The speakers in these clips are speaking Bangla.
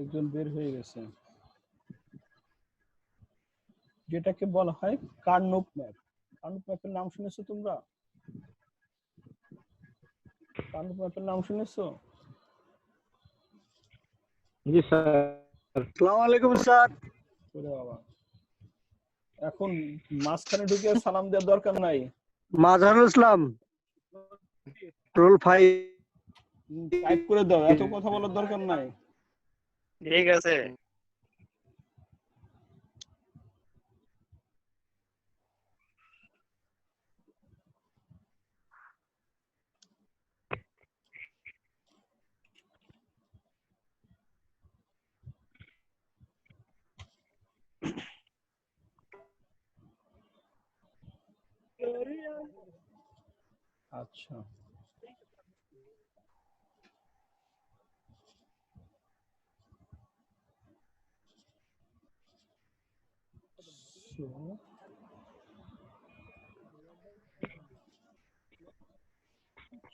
একজন বের হয়ে গেছে, যেটাকে বলা হয় কার্নোপ ম্যাপ। কার্নোপ ম্যাপের নাম শুনেছো তোমরা? কার্নোপ ম্যাপের নাম শুনেছো? জি স্যার। আসসালামু আলাইকুম স্যার। ওরে বাবা, এখন মাঝখানে ঢুকে সালাম দেওয়ার দরকার নাই। মাজারুল ইসলাম, রোল 5। টাইপ করে দাও, এত কথা বলার দরকার নাই। ঠিক আছে। আচ্ছা,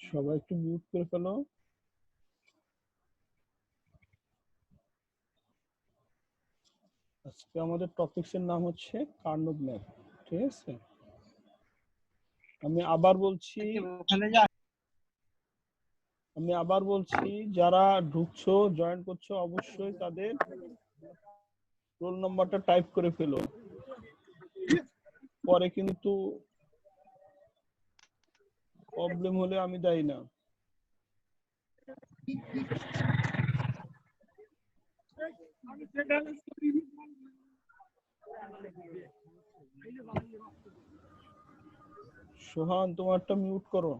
সবাই একটু মিউট করে ফেলো। আজকে আমাদের টপিকসের নাম হচ্ছে কার্নোপ ম্যাপ, ঠিক আছে? আমি আবার বলছি, যারা ঢুকছো, জয়েন করছো, অবশ্যই তাদের রোল নাম্বারটা টাইপ করে ফেলো, পরে কিন্তু প্রবলেম হলে আমি দায়ী না। সোহান, তোমারটা মিউট করো।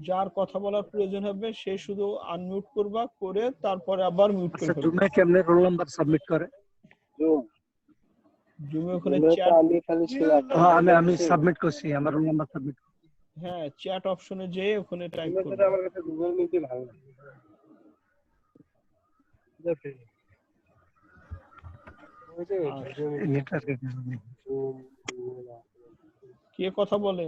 যার কথা বলার প্রয়োজন হবে সে শুধু আনমিউট করবা, করে তারপরে আবার মিউট করে আচ্ছা, ফেলবা। জুমে কেমনে রোল নাম্বার সাবমিট করে? জুমে ওখানে চ্যাট, হ্যাঁ, আমি সাবমিট করছি, আমার রোল নাম্বার সাবমিট। হ্যাঁ চ্যাট অপশনে যেয়ে ওখানে টাইপ করবে। আমার কাছে গুগল মিটই ভালো কে কথা বলে?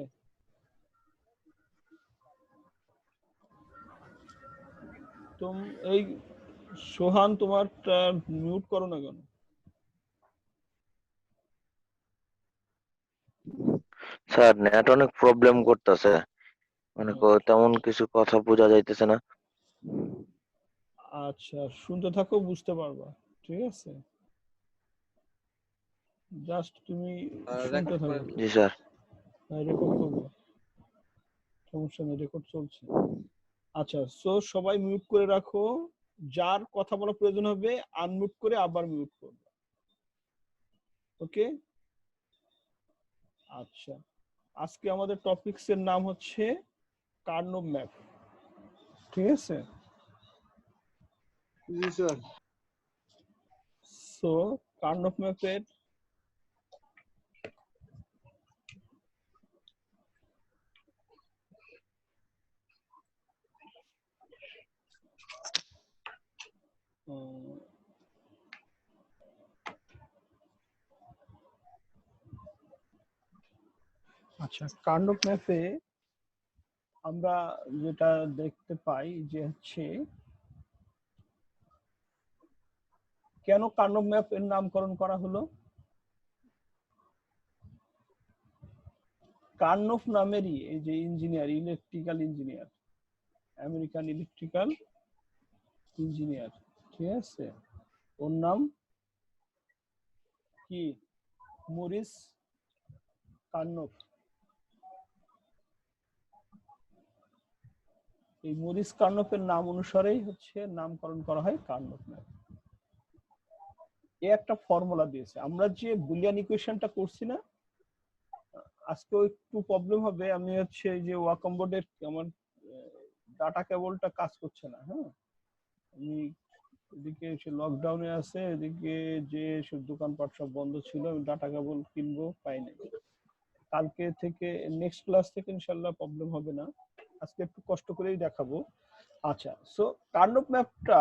এই সোহান, তোমার মিউট করো না কেন? স্যার নেট অনেক প্রবলেম করতেছে, মানে তেমন কিছু কথা বোঝা যাইতেছে না। আচ্ছা, শুনতে থাকো, বুঝতে পারবা, ঠিক আছে? জাস্ট তুমি শুনতে থাকো। জি স্যার। রেকর্ড করবো, সমস্যা নেই, রেকর্ড চলছে। আচ্ছা, সো সবাই মিউট করে রাখো, যার কথা বলার প্রয়োজন হবে আনমিউট করে আবার মিউট করবে, ওকে? আচ্ছা, আজকে আমাদের টপিকস এর নাম হচ্ছে কার্নোপ ম্যাপ, ঠিক আছে? জি স্যার। সো কার্নোপ ম্যাপের আচ্ছা, কার্নোপ ম্যাপে আমরা যেটা দেখতে পাই যে হচ্ছে, কেন কার্নোপ ম্যাপ এর নামকরণ করা হলো? কার্নোপ নামেরই এই যে engineer, electrical engineer, American electrical engineer, ঠিক আছে? ওর নাম কি? মরিস কার্নোপ। এই মরিস কার্নোপের নাম অনুসারেই হচ্ছে নামকরণ করা হয় কার্নোপ ম্যাপ। এ একটা ফর্মুলা দিয়েছে। আমরা যে বুলিয়ান ইকুয়েশনটা করছি না, আজকে একটু প্রবলেম হবে। আমি হচ্ছে যে ওয়াকম বোর্ডের আমার ডাটা কেবলটা কাজ করছে না, হ্যাঁ? আমি এদিকে সে লকডাউনে আছে, এদিকে যে সব দোকানপাট সব বন্ধ ছিল, আমি ডাটা কেবল কিনবো, পাই নাই। কালকে থেকে নেক্সট ক্লাস থেকে ইনশাআল্লাহ প্রবলেম হবে না, আজকে একটু কষ্ট করেই দেখাবো। আচ্ছা, সো কার্নোপ ম্যাপটা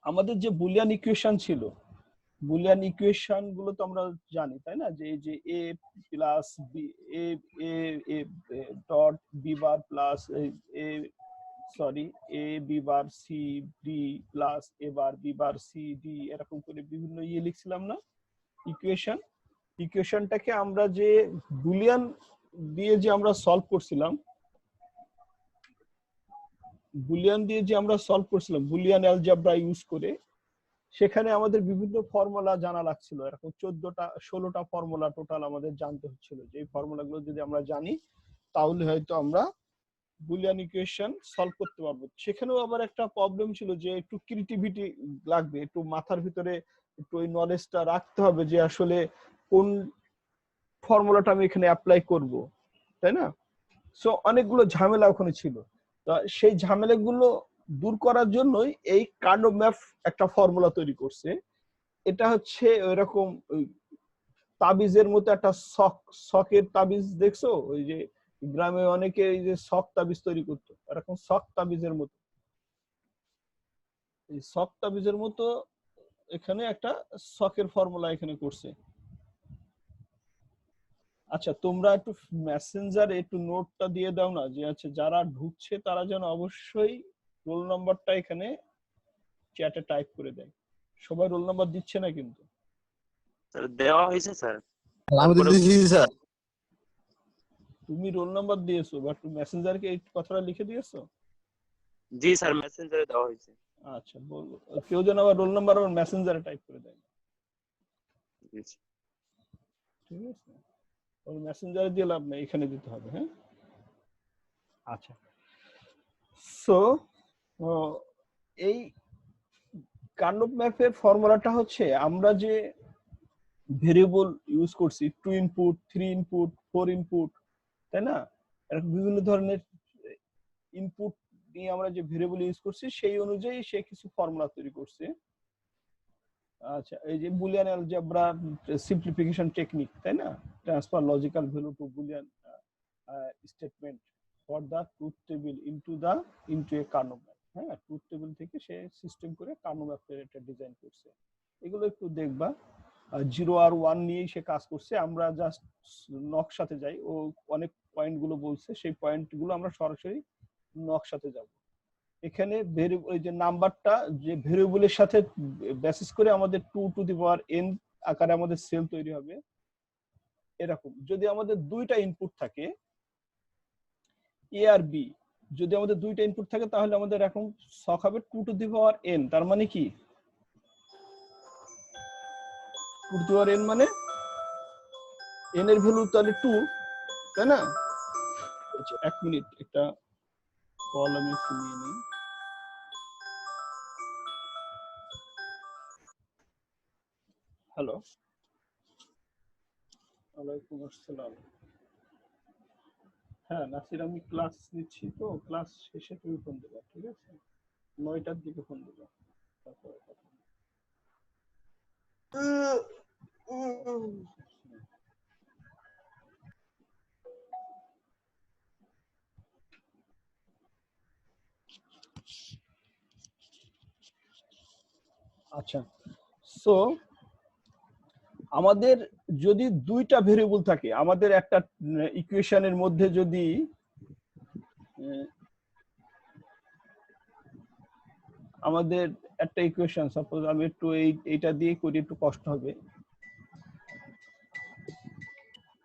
আমাদের যে বুলিয়ান ইকুয়েশন ছিল, বুলিয়ান ইকুয়েশন গুলো তো আমরা জানি, তাই না? যে এই যে a plus b, a dot b bar plus a sorry, a B bar c d plus A bar B bar c d, এরকম করে বিভিন্ন লিখছিলাম না ইকুয়েশন। ইকুয়েশনটাকে আমরা যে বুলিয়ান দিয়ে যে আমরা সলভ করছিলাম, বুলিয়ান অ্যালজেব্রা ইউজ করে, সেখানে আমাদের বিভিন্ন ফর্মুলা জানা লাগছিল। এরকম 16টা ফর্মুলা টোটাল আমাদের জানতে হচ্ছিল, যে এই ফর্মুলাগুলো যদি আমরা জানি তাহলে হয়তো আমরা বুলিয়ান ইকুয়েশন সলভ করতে পারবো। সেখানেও আবার একটা প্রবলেম ছিল যে একটু ক্রিয়েটিভিটি লাগবে, একটু মাথার ভিতরে একটু ওই নলেজটা রাখতে হবে যে আসলে কোন ফর্মুলাটা আমি এখানে অ্যাপ্লাই করব, তাই না? সো অনেকগুলো ঝামেলা ওখানে ছিল। তো সেই ঝামেলাগুলো দূর করার জন্যই এই কার্নো ম্যাপ একটা ফর্মুলা তৈরি করছে। এটা হচ্ছে ওইরকম তাবিজের মতো একটা শখের তাবিজ, দেখছো ওই যে গ্রামে অনেকে এই যে শখ তাবিজ তৈরি করতো, এরকম শখ তাবিজের মতো, এই শখ তাবিজের মতো এখানে একটা শখের ফর্মুলা এখানে করছে। আচ্ছা, তোমরা একটু মেসেঞ্জারে একটু নোটটা দিয়ে দাও না, যে আছে যারা ঢুকছে তারা যেন অবশ্যই রোল নাম্বারটা এখানে চ্যাটে টাইপ করে দেয়। সবাই রোল নাম্বার দিচ্ছে না কিন্তু। স্যার দেওয়া হয়েছে স্যার। আমি তো দিয়েছি স্যার। তুমি রোল নাম্বার দিয়েছো, বাট মেসেঞ্জারকে এই কথাটা লিখে দিয়েছো? জি স্যার, মেসেঞ্জারে দেওয়া হয়েছে। আচ্ছা, বলবো কেউ যেন আবার রোল নাম্বার আবার মেসেঞ্জারে টাইপ করে দেয়। জি স্যার। ঠিক আছে, ওই মেসেঞ্জারে দিয়ে লাভ নেই, এখানে দিতে হবে। হ্যাঁ, আচ্ছা। সো এই কার্নপ ম্যাপের ফর্মুলাটা হচ্ছে আমরা যে ভেরিয়েবল ইউজ করছি, 2 ইনপুট, 3 ইনপুট, 4 ইনপুট, তাই না? এরকম বিভিন্ন ধরনের ইনপুট নিয়ে আমরা যে ভেরিয়েবল ইউজ করছি সেই অনুযায়ী সে কিছু ফর্মুলা তৈরি করছে। আচ্ছা, এই যে বুলিয়ান অ্যালজেব্রা সিম্পলিফিকেশন টেকনিক, তাই না? Transfer logical value to Boolean statement for the truth table into a Karnaugh map. হ্যাঁ, ট্রুথ টেবিল থেকে সে সিস্টেম করে কার্নো ম্যাপের একটা ডিজাইন করছে। এগুলো একটু দেখবা। 0 আর 1 নিয়েই সে কাজ করছে। আমরা জাস্ট নকশাতে যাই, ও অনেক পয়েন্ট গুলো বলছে, সেই পয়েন্ট গুলো আমরা সরাসরি নকশাতে যাব। এখানে ওই যে নাম্বারটা যে ভেরিয়েবলের সাথে বেসিস করে আমাদের 2 টু দি পাওয়ার n আকারে আমাদের সেল তৈরি হবে। এরকম যদি আমাদের দুইটা ইনপুট থাকে, এ আর বি, যদি আমাদের দুইটা ইনপুট থাকে তাহলে আমাদের এখন ছক হবে 2 টু দি পাওয়ার n। তার মানে কি 2 টু দি পাওয়ার n মানে n এর ভ্যালু তাহলে 2, তাই না? আচ্ছা, 1 মিনিট, একটা কল আমি একটু নিয়ে নিই। হ্যালো, ওয়ালাইকুম আসসালাম। হ্যাঁ নাসির, আমি ক্লাস নিচ্ছি, তো ক্লাস শেষে তুমি ফোন দেবা, ঠিক আছে? 9টার দিকে ফোন দেবা, তারপরে কথা হবে। আচ্ছা, সো আমাদের যদি দুইটা ভেরিয়েবল থাকে, আমাদের একটা ইকুয়েশনের মধ্যে যদি আমাদের একটা ইকুয়েশন, সাপোজ আমি একটু এইটা দিয়ে করি, একটু কষ্ট হবে।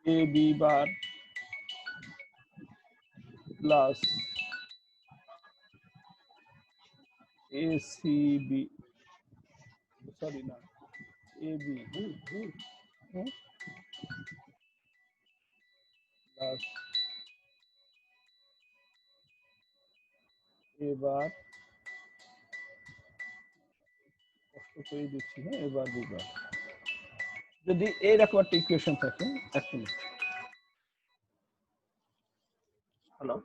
A B bar plus A C B, sorry না, এ বি প্লাস এবার কষ্ট করে দিচ্ছি, হ্যাঁ, এবার দুবার যদি এইরকম একটা ইকুয়েশন থাকে। এক মিনিট, হ্যালো।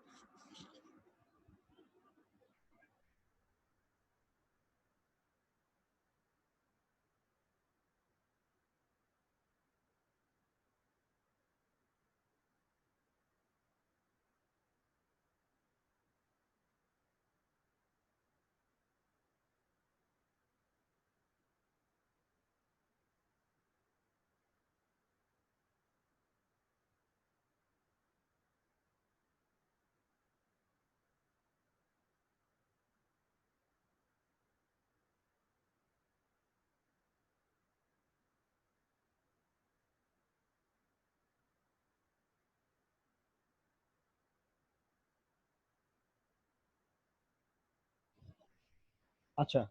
আচ্ছা,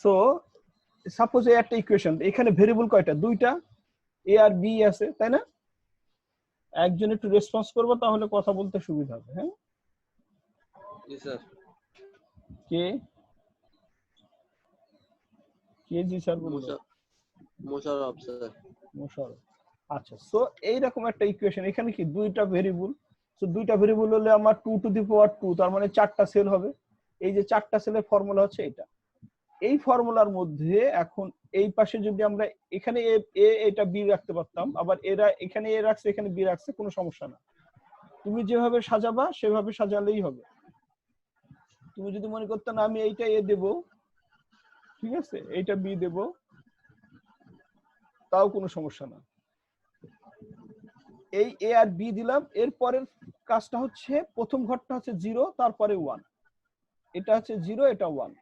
সো সাপোজ এই একটা ইকুয়েশন, এখানে ভেরিয়েবল কয়টা? দুইটা, এ আর বি আছে, তাই না? একজন একটু রেসপন্স করবো, তাহলে কথা বলতে সুবিধা হবে। হ্যাঁ, জি স্যার। কে কে জি স্যার বললো? মোশাররফ স্যার। মোশাররফ। আচ্ছা, সো এইরকম একটা ইকুয়েশন, এখানে কি দুইটা ভেরিয়েবল, সো দুইটা ভেরিয়েবল হলে আমার 2 টু দি পাওয়ার 2, তার মানে 4টা সেল হবে। এই যে 4টা সেলের ফর্মুলা হচ্ছে এটা। এই ফর্মুলার মধ্যে এখন এই পাশে যদি আমরা এখানে এ এটা বি রাখতে পারতাম, আবার এরা এখানে এ রাখছে এখানে বি রাখছে, কোনো সমস্যা না। তুমি যেভাবে সাজাবা সেভাবে সাজালেই হবে। তুমি যদি মনে করতে না আমি এইটা এ দেব, ঠিক আছে, এইটা বি দেব, তাও কোনো সমস্যা না। এই এ আর বি দিলাম, এরপরের কাজটা হচ্ছে প্রথম ঘরটা হচ্ছে 0, তারপরে 1। এটা হচ্ছে 0, এটা 1।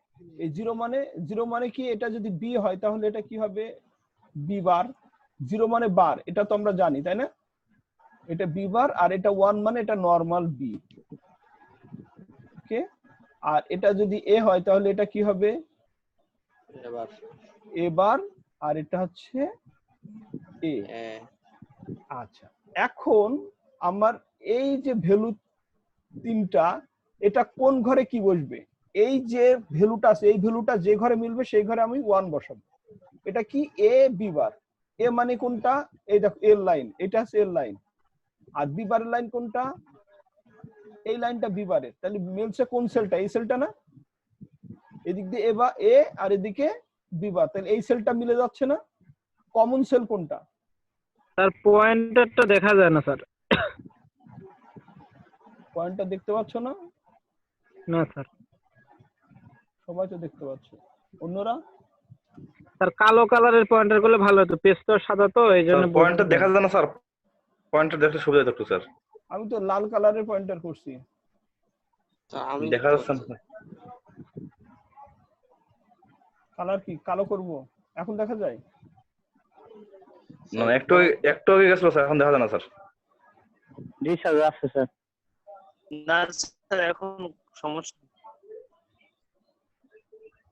এই 0 মানে কি? এটা যদি বি হয় তাহলে এটা কি হবে? বি বার। 0 মানে বার, এটা তো আমরা জানি, তাই না? এটা বি বার, আর এটা 1 মানে এটা নরমাল বি। ওকে, আর এটা যদি এ হয় তাহলে এটা কি হবে? এ বার, আর এটা হচ্ছে এ। আচ্ছা, এখন আমার এই যে ভ্যালু তিনটা, এটা কোন ঘরে কি বসবে? এই যে ভ্যালুটা আছে, এই ভ্যালুটা যে ঘরে মিলবে সেই ঘরে আমি 1 বসাবো। এটা কি? A B bar. এ মানে কোনটা? এই দেখো এর লাইন, এটা হচ্ছে এর লাইন। আর বি বারের লাইন কোনটা? এই লাইনটা বি বারের। তাহলে মিলছে কোন সেলটা? এই সেলটা না? এদিক দিয়ে এ বা এ, আর এদিকে বি বার, তাহলে এই সেলটা মিলে যাচ্ছে না? কমন সেল কোনটা? স্যার পয়েন্টারটা দেখা যায় না স্যার। পয়েন্টটা দেখতে পাচ্ছ না? না স্যার। সবাই তো দেখতে পাচ্ছে, অন্যরা? স্যার কালো কালারের পয়েন্টার করলে ভালো হতো, পেজ তো সাদা, তো এই জন্য পয়েন্টটা দেখা যায় না স্যার, পয়েন্টটা দেখতে সুবিধা হতো স্যার। আমি তো লাল কালারের পয়েন্টার করছি, দেখা যাচ্ছে না। কালার কি কালো করব? এখন দেখা যায়? না, একটু আগে গেছিল স্যার, এখন দেখা যায় না স্যার। জি স্যার, আছে স্যার। না স্যার, এখন সমস্যা।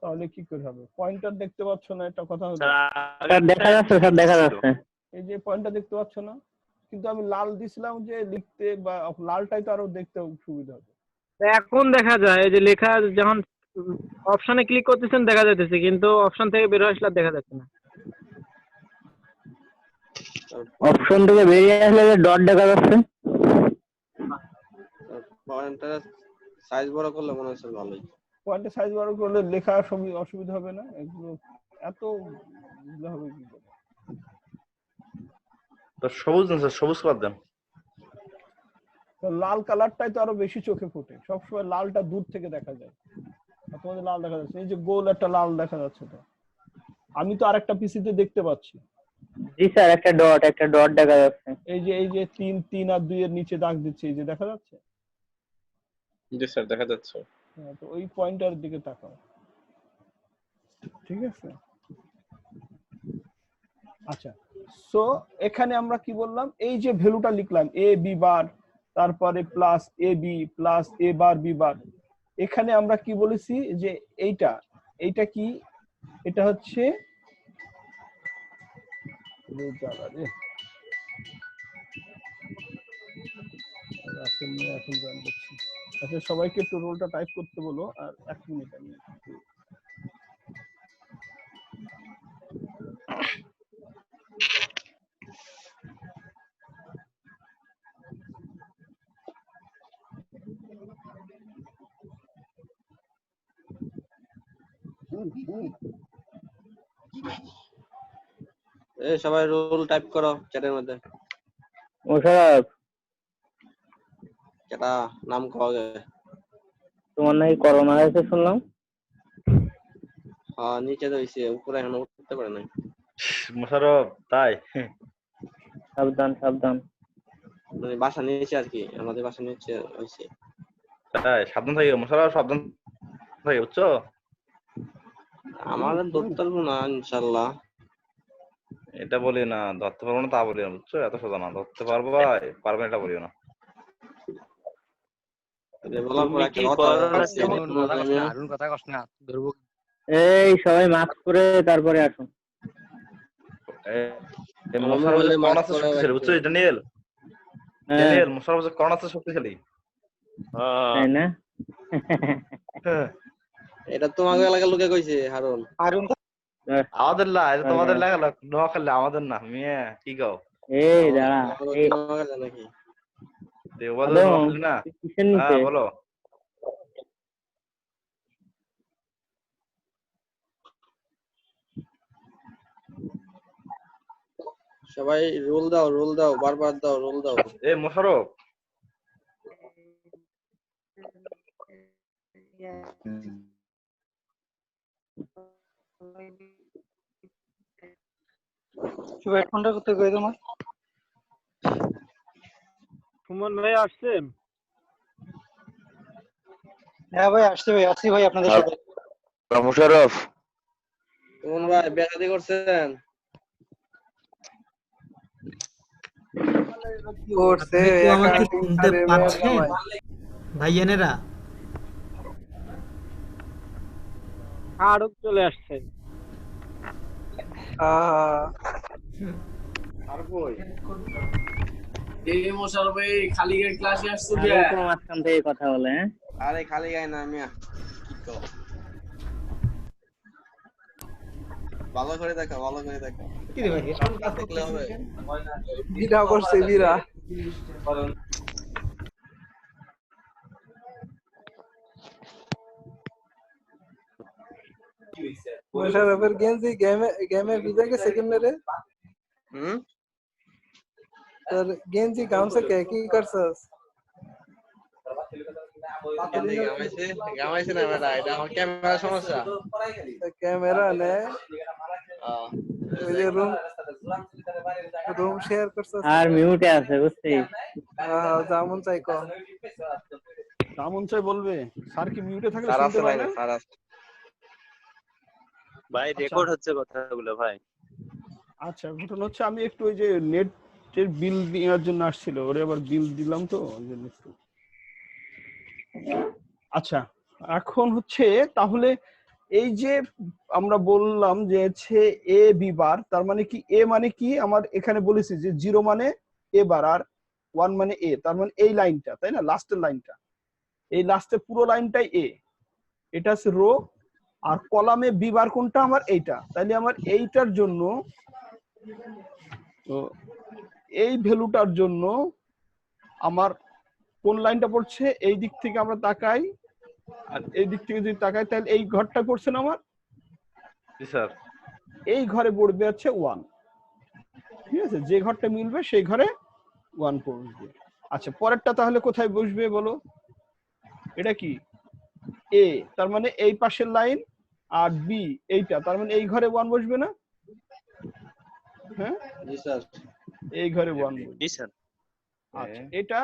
তাহলে কি করে হবে? পয়েন্টার দেখতে পাচ্ছ না, একটা কথা হলো। স্যার দেখা যাচ্ছে স্যার, দেখা যাচ্ছে। এই যে পয়েন্টটা দেখতে পাচ্ছ না, কিন্তু আমি লাল দিছিলাম যে লিখতে, বা লালটাই তো আরো দেখতে সুবিধা হবে। এখন দেখা যায়, এই যে লেখা যখন অপশনে ক্লিক করতেছেন দেখা যাচ্ছে, কিন্তু অপশন থেকে বের হয়ে আসলে আর দেখা যাচ্ছে না। অপশন থেকে বেরিয়ে আসলে যে ডট দেখা যাচ্ছে। পয়েন্টার সাইজ বড় করলে মনে হচ্ছে ভালোই। পয়েন্টের সাইজ বড় করলে লেখা অসুবিধা হবে না? এগুলো এত বুঝতে হবে কি করে? তো সবুজ না স্যার, সবুজ কালার দেন। তো লাল কালারটাই তো আরো বেশি চোখে ফোটে, সবসময় লালটা দূর থেকে দেখা যায়। আর তোমাদের লাল দেখা যাচ্ছে, এই যে গোল একটা লাল দেখা যাচ্ছে, তো আমি তো আরেকটা পিসিতে দেখতে পাচ্ছি। জি স্যার, একটা ডট দেখা যাচ্ছে। এই যে 3 আর 2 এর নিচে দাগ দিচ্ছে, এই যে দেখা যাচ্ছে। জি স্যার, দেখা যাচ্ছে। হ্যাঁ, তো ওই পয়েন্টার দিকে তাকাও, ঠিক আছে? আচ্ছা, সো এখানে আমরা কি বললাম? এই যে ভ্যালুটা লিখলাম এ বি বার, তারপরে plus A B plus A bar B বার, এখানে আমরা কি বলেছি? যে এইটা কি? এটা হচ্ছে এখন জয়েন করছি। আচ্ছা, সবাইকে একটু রোলটা টাইপ করতে বলো, আর 1 মিনিট আমি সবাই রোল টাইপ করো চ্যাটের মধ্যে। মোশাররফ, কেটা নাম কওয়া গে? তোমার নাকি করোনা হয়েছে শুনলাম। হ্যাঁ, নিচে তো হইছে, উপরে এখনো উঠতে পারে নাই। মোশাররফ, তাই? সাবধান সাবধান। মানে বাসা নিয়েছে আর কি, আমাদের বাসা নিয়েছে হইছে। তাই সাবধান থাকিও মোশাররফ, সাবধান থাকিও, বুঝছো? আমাদের ধরতে পারবো না ইনশাল্লাহ। এটা বলি না, ধরতে পারবো না তা বলি না, বুঝছো? এত সোজা না, ধরতে পারবো পারবে না এটা বলিও না। বলার পর একটা কথা আছে, এই সবাই মাস্ক পরে তারপরে আসুন। এই আমার মশার মোবাইলে কারণ মাস্ক আছে পরা শক্তিশালী, লাগবে। বুঝছো ড্যানিয়েল? হ্যাঁ, ড্যানিয়েল, মশার কারণ আছে শক্তিশালী। তাই না? হ্যাঁ। এটা তোমাকে এলাকার লোকে কইছে হারুন। আমাদের না, এটা তোমাদের লাগা নোয়াখালী, আমাদের না মিয়া, কি কও? এই দাঁড়া, এই তোমাকে নাকি দেওবাদ আদম, নোয়াখালী না? তুই কিসের হ্যাঁ নিচে? বলো। সবাই রোল দাও, বারবার দাও, রোল দাও। এই মোশারফ, হেডফোনটা করতে কই তোমার? সুমন ভাই আসছেন? হ্যাঁ ভাই আসছি ভাই আপনাদের সাথে। মোশাররফ, কোন ভাই বেকাতি করছেন? করছে আমাকে শুনতে পাচ্ছেন ভাইয়েরা? ফারুক চলে আসছে। আর কই? কোনো মাঝখান থেকে কথা বলে, হ্যাঁ? আরে খালি গায় না মিয়া, কি কও? ভালো করে দেখো। কি রে ভাই দেখলে হবে। বিরা করছে বিরা। মোশাররফের গেঞ্জি গেমে ভিজে গেছে কেমনে? তোর গেঞ্জি গামছা কে কি করছস? গামাইছে না বেটা, এটা আমার ক্যামেরা সমস্যা। ক্যামেরা নে ওই যে রুম শেয়ার করছস আর মিউটে আছে, বুঝছিস? যেমন চাই কো তেমন চাই বলবে। স্যার কি মিউটে থাকলে স্যার শুনতে আছে পায় না, না? স্যার আছে। ভাই রেকর্ড হচ্ছে কথাগুলো ভাই। আচ্ছা, ঘটনা হচ্ছে আমি একটু ওই যে নেটের বিল দেওয়ার জন্য আসছিল, ওরে আবার বিল দিলাম তো ওই জন্য একটু। আচ্ছা, এখন হচ্ছে তাহলে এই যে আমরা বললাম যে হচ্ছে এ বি বার, তার মানে কি এ মানে কি আমার এখানে বলেছি যে 0 মানে এ বার আর 1 মানে এ, তার মানে এই লাইনটা, তাই না? লাস্টের লাইনটা, এই লাস্টের পুরো লাইনটাই এ, এটা হচ্ছে রো। আর কলামে বি বার কোনটা আমার? এইটা। তাইলে আমার এইটার জন্য, তো এই ভ্যালুটার জন্য আমার কোন লাইনটা পড়ছে? এই দিক থেকে আমরা তাকাই, আর এই দিক থেকে যদি তাকাই তাহলে এই ঘরটা পড়ছে না আমার? জি স্যার। এই ঘরে পড়বে হচ্ছে 1, ঠিক আছে? যে ঘরটা মিলবে সেই ঘরে 1 পড়বে। আচ্ছা, পরেরটা তাহলে কোথায় বসবে বলো? এটা কি এ, তার মানে এই পাশের লাইন, আর বি এইটা, তার মানে এই ঘরে 1 বসবে না? হ্যাঁ, জি স্যার। এই ঘরে 1 বসবে। জি স্যার। আচ্ছা, এটা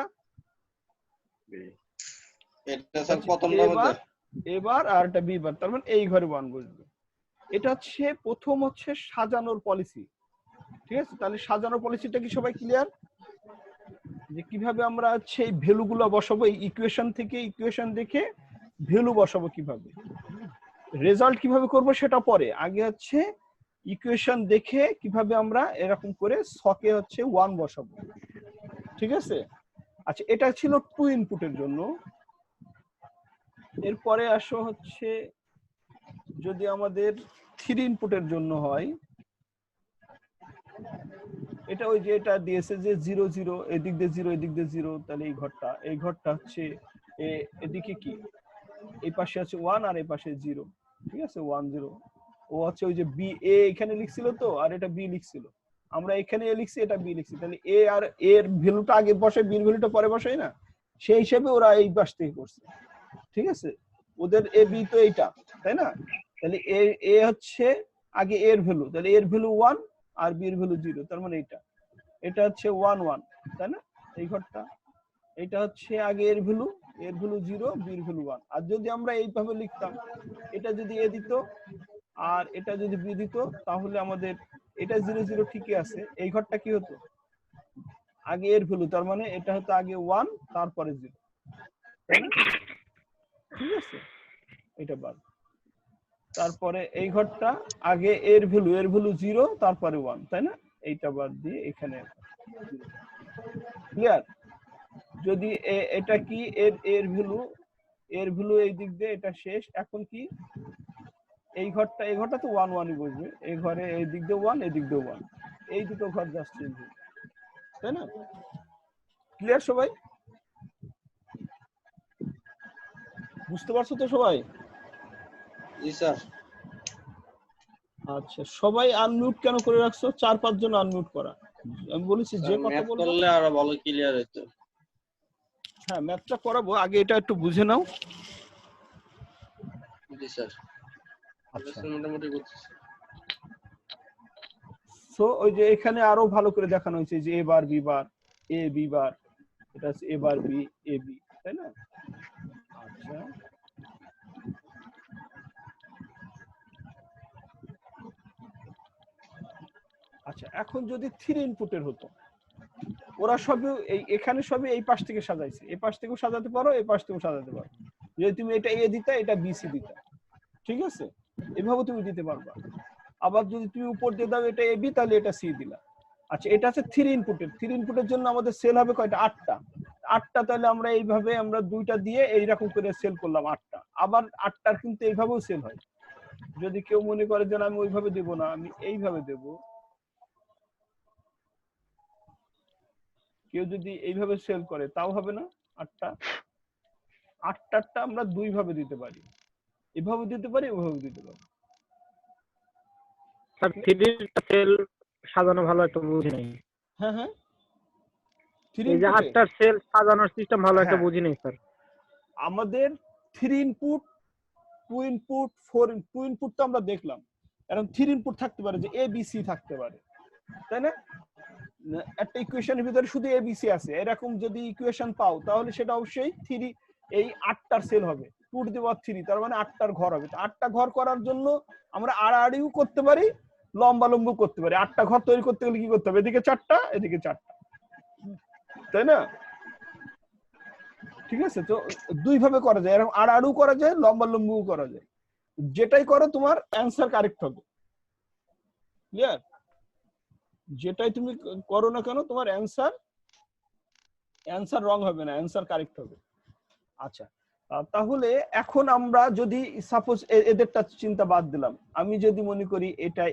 এটা স্যার প্রথমটার মধ্যে এবার আর এটা বি বার, তার মানে এই ঘরে 1 বসবে। এটা হচ্ছে প্রথম হচ্ছে সাজানোর পলিসি, ঠিক আছে? তাহলে সাজানোর পলিসিটা কি সবাই ক্লিয়ার? যে কিভাবে আমরা হচ্ছে এই ভ্যালুগুলো বসাবো, এই ইকুয়েশন থেকে ইকুয়েশন দেখে ভ্যালু বসাবো, কিভাবে রেজাল্ট কিভাবে করব সেটা পরে। আগে হচ্ছে ইকুয়েশন দেখে কিভাবে আমরা এরকম করে ছকে হচ্ছে 1 বসাবো, ঠিক আছে? আচ্ছা, এটা ছিল 2 ইনপুটের জন্য। এরপরে আসো হচ্ছে যদি আমাদের 3 ইনপুটের জন্য হয়, এটা ওই যে এটা দিয়েছে যে 0 0 এদিক দিয়ে 0 এদিক দিয়ে 0, তাহলে এই ঘরটা হচ্ছে এদিকে কি, এই পাশে আছে 1 আর এই পাশে 0, ঠিক আছে? 1 0 ও হচ্ছে ওই যে বি এ এখানে লিখছিল তো, আর এটা বি লিখছিল, আমরা এখানে এ লিখছি, এটা বি লিখছি, তাহলে এ আর এর ভ্যালুটা আগে বসে, বি এর ভ্যালুটা পরে বসাই না? সেই হিসেবে ওরা এই পাশ থেকে করছে, ঠিক আছে? ওদের এ বি তো এইটা, তাই না? তাহলে এ হচ্ছে আগে এর ভ্যালু, তাহলে এর ভ্যালু 1 আর বি এর ভ্যালু 0, তার মানে এটা হচ্ছে 1 1, তাই না? এই ঘরটা, এটা হচ্ছে আগে এর ভ্যালু 0, বি এর ভ্যালু 1। আর যদি আমরা এইভাবে লিখতাম, এটা যদি এ দিত আর এটা যদি বি দিত, তাহলে আমাদের এটা 0 0 ঠিকই আছে, এই ঘরটা কি হতো? আগে এর ভ্যালু, তার মানে এটা হতো আগে 1 তারপরে 0, তাই না? ঠিক আছে, এটা বাদ। তারপরে এই ঘরটা আগে এর ভ্যালু 0 তারপরে 1, তাই না? এইটা বাদ দিয়ে এখানে ক্লিয়ার। যদি এটা কি এর ভ্যালু এই দিক দিয়ে এটা শেষ, এখন কি এই ঘরটা তো 1 1ই বসবে, এই ঘরে এই দিক দিয়ে 1 এই দিক দিয়ে 1, এই দুটো ঘর জাস্ট চেঞ্জ হবে, তাই না? ক্লিয়ার সবাই? বুঝতে পারছো তো সবাই? জি স্যার। আচ্ছা, সবাই আনমিউট কেন করে রাখছো? 4-5 জন আনমিউট করা। আমি বলেছি যে কথা ম্যাথ বলবো, করলে আরো ভালো ক্লিয়ার হতো। হ্যাঁ ম্যাথটা করাবো, আগে এটা একটু বুঝে নাও। জি স্যার। আচ্ছা, মোটামুটি বুঝছি। সো ওই যে এখানে আরো ভালো করে দেখানো হয়েছে যে A bar B bar, A B bar, এটা হচ্ছে এ বার বি এ বি, তাই না? আচ্ছা, আচ্ছা এখন যদি 3 ইনপুটের হতো, ওরা সবই এখানে সবই এই পাশ থেকে সাজাইছে, এই পাশ থেকেও সাজাতে পারো, এই পাশ থেকেও সাজাতে পারো। যদি তুমি এটা এ দিতা, এটা বি সি দিতা, ঠিক আছে? এভাবে তুমি দিতে পারবা। আবার যদি তুমি উপর দিয়ে দাও এটা এ বি, তাহলে এটা সি দিলা। আচ্ছা, এটা আছে 3 ইনপুটের জন্য আমাদের সেল হবে কয়টা? 8টা। তাহলে আমরা এইভাবে আমরা 2টা দিয়ে এইরকম করে সেল করলাম 8টা। আবার 8টার কিন্তু এইভাবেও সেল হয়। যদি কেউ মনে করে যে আমি ওইভাবে দেব না, আমি এইভাবে দেব, কেউ যদি এইভাবে সেল করে তাও হবে না 8টা। 8টা আমরা 2 ভাবে দিতে পারি, এভাবে দিতে পারি, ওভাবে দিতে পারি। স্যার 3 সেল সাজানো ভালো একটা বুঝি নাই। হ্যাঁ হ্যাঁ, 3 এই যে ইনপুটে 8টার সেল সাজানোর সিস্টেম ভালো একটা হ্যাঁ, বুঝি নাই স্যার। আমাদের 3 ইনপুট 2 ইনপুট 4 2 ইনপুট তো আমরা দেখলাম, এখন 3 ইনপুট থাকতে পারে, যে এ বি সি থাকতে পারে, তাই না? একটা ইকুয়েশনের ভিতরে শুধু এ বি সি আছে, এরকম যদি ইকুয়েশন পাও তাহলে সেটা অবশ্যই 3 এই 8টার সেল হবে, 2 টু দি পাওয়ার 3, তার মানে 8টার ঘর হবে। 8টা ঘর করার জন্য আমরা আড়াআড়িও করতে পারি, লম্বা লম্বু করতে পারি। 8টা ঘর তৈরি করতে গেলে কি করতে হবে? এদিকে 4টা, এদিকে 4টা, তাই না? ঠিক আছে, তো 2 ভাবে করা যায়, এরকম আড়াআড়িও করা যায়, লম্বা লম্বুও করা যায়। যেটাই করো তোমার অ্যান্সার কারেক্ট হবে। ক্লিয়ার? যেটাই তুমি করো না কেন তোমার অ্যান্সার রং হবে না, অ্যান্সার কারেক্ট হবে। আচ্ছা, তাহলে এখন আমরা যদি সাপোজ এদেরটা চিন্তা বাদ দিলাম, আমি যদি মনে করি এটা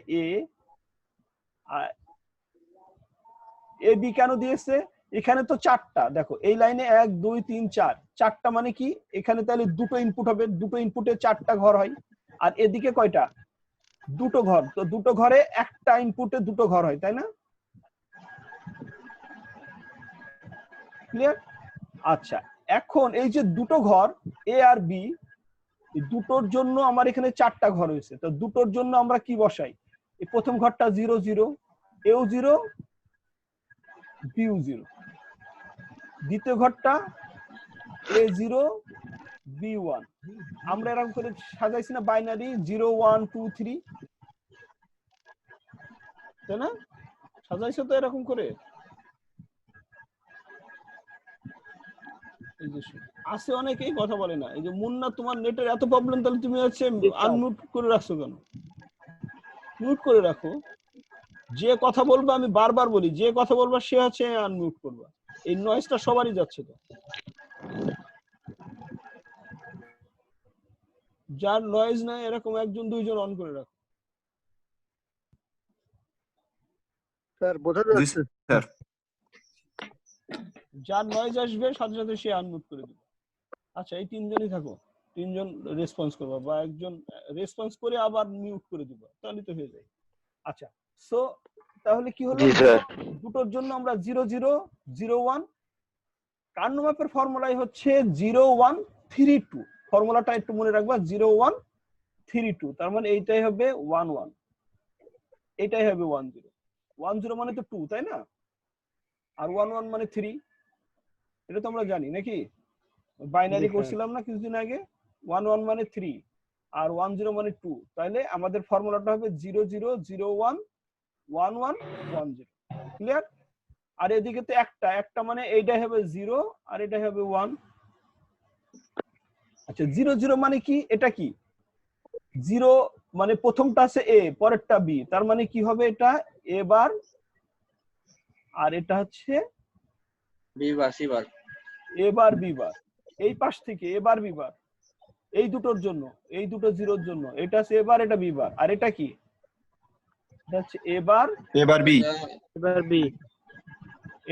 এ বি কেন দিয়েছে? এখানে তো 4টা, দেখো এই লাইনে 1 2 3 4, 4টা মানে কি? এখানে তাহলে দুটো ইনপুট হবে, দুটো ইনপুটে 4টা ঘর হয়। আর এদিকে কয়টা? দুটো ঘর, তো দুটো ঘরে একটা ইনপুটে দুটো ঘর হয়, তাই না? ক্লিয়ার? আচ্ছা, এখন এই যে দুটো ঘর এ আর বি, দুটোর জন্য আমার এখানে 4টা ঘর হয়েছে, তো দুটোর জন্য আমরা কি বসাই? এই প্রথম ঘরটা 0 0, এও 0 বিও 0, দ্বিতীয় ঘরটা A0 B1, আমরা এরকম করে সাজাইছি না বাইনারি 0 1 2 3, তাই না? সাজাইছো তো এরকম করে? এই যে আছে অনেকেই কথা বলে না। এই যে মুন্না, তোমার নেটের এত প্রবলেম, তাহলে তুমি হচ্ছে আনমিউট করে রাখছো কেন? মিউট করে রাখো। যে কথা বলবে, আমি বারবার বলি, যে কথা বলবা সে হচ্ছে আনমিউট করবা। এই নয়েজটা সবারই যাচ্ছে তো। যার নয়েজ নাই এরকম 1 জন 2 জন অন করে রাখো। স্যার বোঝা যাচ্ছে? স্যার যার নয়েজ আসবে সাথে সাথে সে আনমিউট করে দিবে। আচ্ছা, এই 3 জনই থাকো, 3 জন রেসপন্স করবা, বা একজন রেসপন্স করে আবার মিউট করে দিবা, তাহলে তো হয়ে যায়। আচ্ছা, সো তাহলে কি হলো? দুটোর জন্য আমরা 0 0 0 1, কার্নো ম্যাপের ফর্মুলাই হচ্ছে 0 1 3 2, ফর্মুলাটা একটু মনে রাখবা, 0 1 3 2, তার মানে এইটাই হবে 1 1, এইটাই হবে 1 0। 1 0 মানে তো 2, তাই না? আর 1 1 মানে 3, এটা তো আমরা জানি নাকি? বাইনারি করছিলাম না কিছুদিন আগে? 1 1 মানে 3 আর 1 0 মানে 2, তাহলে আমাদের ফর্মুলাটা হবে 0 0 0 1 1 1 1 0। ক্লিয়ার? আর এদিকে তো একটা মানে এইটাই হবে 0 আর এটাই হবে 1। আচ্ছা, 0 0 মানে কি? এটা কি? জিরো মানে প্রথমটা আছে এ, পরেরটা বি, তার মানে কি হবে এটা এ বার, আর এটা হচ্ছে B bar C bar. A bar B বার। এই পাশ থেকে এ বার বি বার, এই দুটোর জন্য, এই দুটো জিরোর জন্য এটা হচ্ছে এ বার, এটা বি বার, আর এটা কি, এটা হচ্ছে এ বার, এবার বি এবার বি,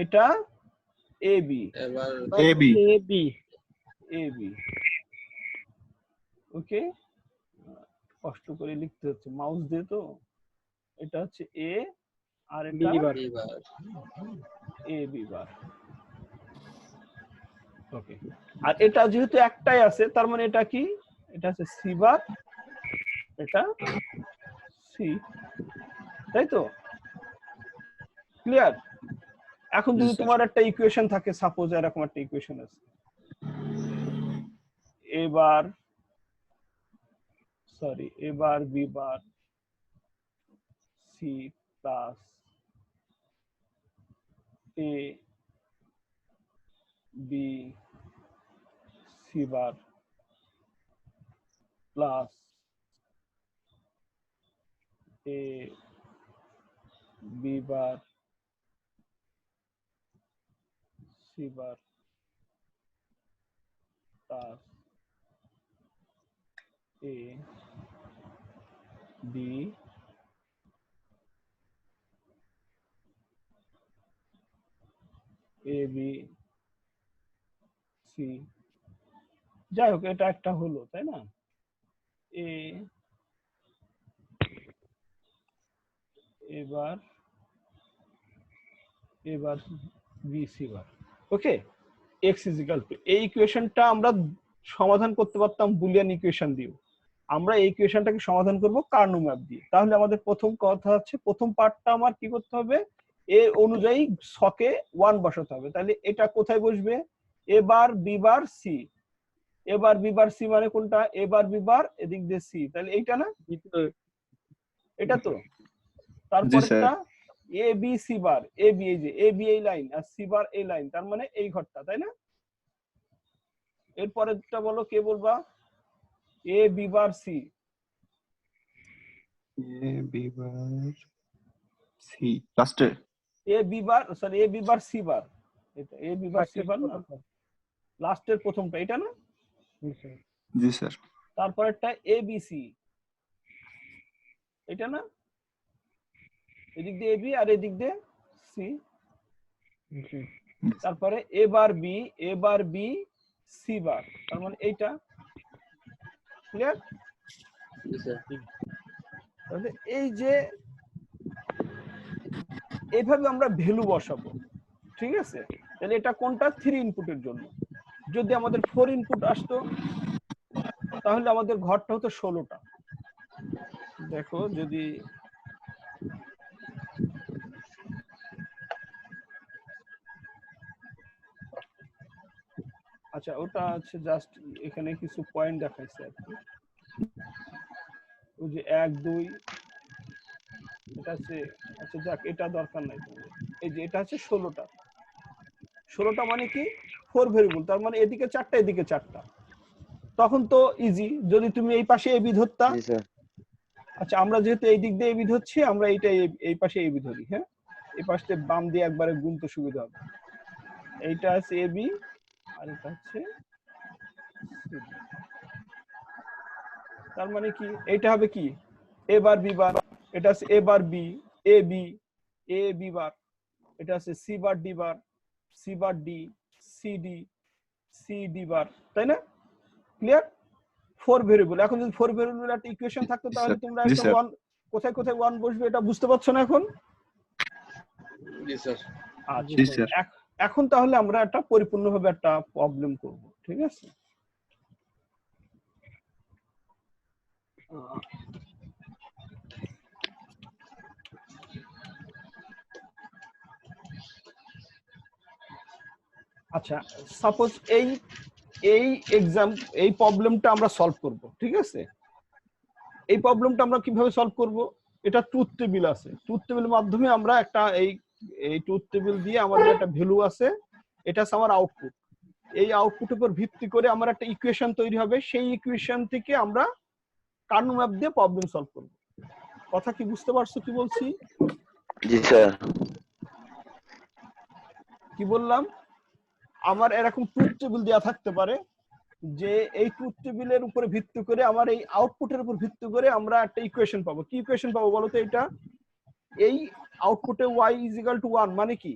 এটা এ বি, এবার এ B A B, A B. ওকে, কষ্ট করে লিখতে হচ্ছে মাউস দিয়ে তো। এটা হচ্ছে এ আর এটা B bar. B bar. A B bar. Okay, আর এটা যেহেতু একটাই আছে তার মানে এটা কি, এটা হচ্ছে সি বার, এটা সি, তাই তো? ক্লিয়ার? এখন যদি তোমার একটা ইকুয়েশন থাকে, সাপোজ এরকম একটা ইকুয়েশন আছে, এবার sorry A bar B bar C plus A B C bar plus A B bar C bar plus A B A B C, যাই হোক এটা একটা হলো, তাই না? এ এবার এবার B C bar. Okay, x is equal to, এই ইকুয়েশনটা আমরা সমাধান করতে পারতাম বুলিয়ান ইকুয়েশন দিয়ে, আমরা এই ইকুয়েশনটাকে সমাধান করব কার্নো ম্যাপ দিয়ে। তাহলে আমাদের প্রথম কথা হচ্ছে, প্রথম পার্টটা আমার কি করতে হবে, এর অনুযায়ী ছকে 1 বসাতে হবে। তাহলে এটা কোথায় বসবে, এ বার বি বার সি, এবার বি বার সি মানে কোনটা, এবার বি বার এদিক দিয়ে সি, তাহলে এইটা না, এটা তো। তারপরটা A B C bar, A B, এই যে এ বি এই লাইন আর সি বার এই লাইন, তার মানে এই ঘরটা, তাই না? এরপরেরটা বলো, কে বলবা, A B bar C, A B bar C লাস্টে A B bar sorry a B bar C bar, এটা এ বি বার সি বার না, লাস্টের প্রথমটা এটা না? জি স্যার তারপরেরটা এ বি সি, এটা না? এদিক দিয়ে এ বি আর এদিক দিয়ে সি। তারপরে এ বার বি, এ বার বি সি বার, তার মানে এইটা। ক্লিয়ার? জি স্যার। তাহলে এই যে এইভাবে আমরা ভ্যালু বসাবো, ঠিক আছে? তাহলে এটা কোনটা, 3 ইনপুটের জন্য। যদি আমাদের 4 ইনপুট আসতো তাহলে আমাদের ঘরটা হতো 16টা। দেখো যদি আচ্ছা, ওটা আছে জাস্ট এখানে কিছু পয়েন্ট দেখাইছে আর কি, ওই যে 1 2 এটা আছে। আচ্ছা যাক, এটা দরকার নাই তোমাদের। এই যে এটা আছে 16টা, 16টা মানে কি 4 ভেরিয়েবল, তার মানে এদিকে 4টা এদিকে 4টা, তখন তো ইজি। যদি তুমি এই পাশে এবি ধরতা, জি স্যার। আচ্ছা আমরা যেহেতু এই দিক দিয়ে এবি ধরছি, আমরা এইটা এই পাশে এবি ধরি, হ্যাঁ এই পাশে বাম দিয়ে একবারে গুনতে সুবিধা হবে। এইটা আছে এবি আর এটা হচ্ছে CB। তার মানে কি, এইটা হবে কি এ বার বি বার, এটা আছে A bar B A B, A B bar, এটা আছে C bar D bar, C bar D C D, C D bar, তাই না? ক্লিয়ার? 4 ভেরিয়েবল। এখন যদি 4 ভেরিয়েবল একটা ইকুয়েশন থাকতো তাহলে তোমরা জি একটা স্যার। 1 কোথায় কোথায় 1 বসবে এটা বুঝতে পারছো না এখন? জি স্যার। আচ্ছা, জি স্যার। এখন তাহলে আমরা একটা পরিপূর্ণভাবে একটা প্রবলেম করব, ঠিক আছে? আচ্ছা, সাপোজ এই এই প্রবলেমটা আমরা সলভ করব, ঠিক আছে? এই প্রবলেমটা আমরা কিভাবে সলভ করব, এটা ট্রুথ টেবিল আছে, ট্রুথ টেবিলের মাধ্যমে আমরা একটা এই ট্রুথ টেবিল দিয়ে আমাদের একটা ভ্যালু আছে, এটা আছে আমার আউটপুট। এই আউটপুটের উপর ভিত্তি করে আমার একটা ইকুয়েশন তৈরি হবে, সেই ইকুয়েশন থেকে আমরা কার্নো ম্যাপ দিয়ে প্রবলেম সলভ করব। কথা কি বুঝতে পারছো কি বলছি? জি স্যার। কি বললাম? আমার এরকম ট্রুথ টেবিল দেওয়া থাকতে পারে যে এই ট্রুথ টেবিলের উপরে ভিত্তি করে আমার এই আউটপুটের উপর ভিত্তি করে আমরা একটা ইকুয়েশন পাবো। কি ইকুয়েশন পাবো বলো তো? এটা এই আউটপুটে y = 1 মানে কি?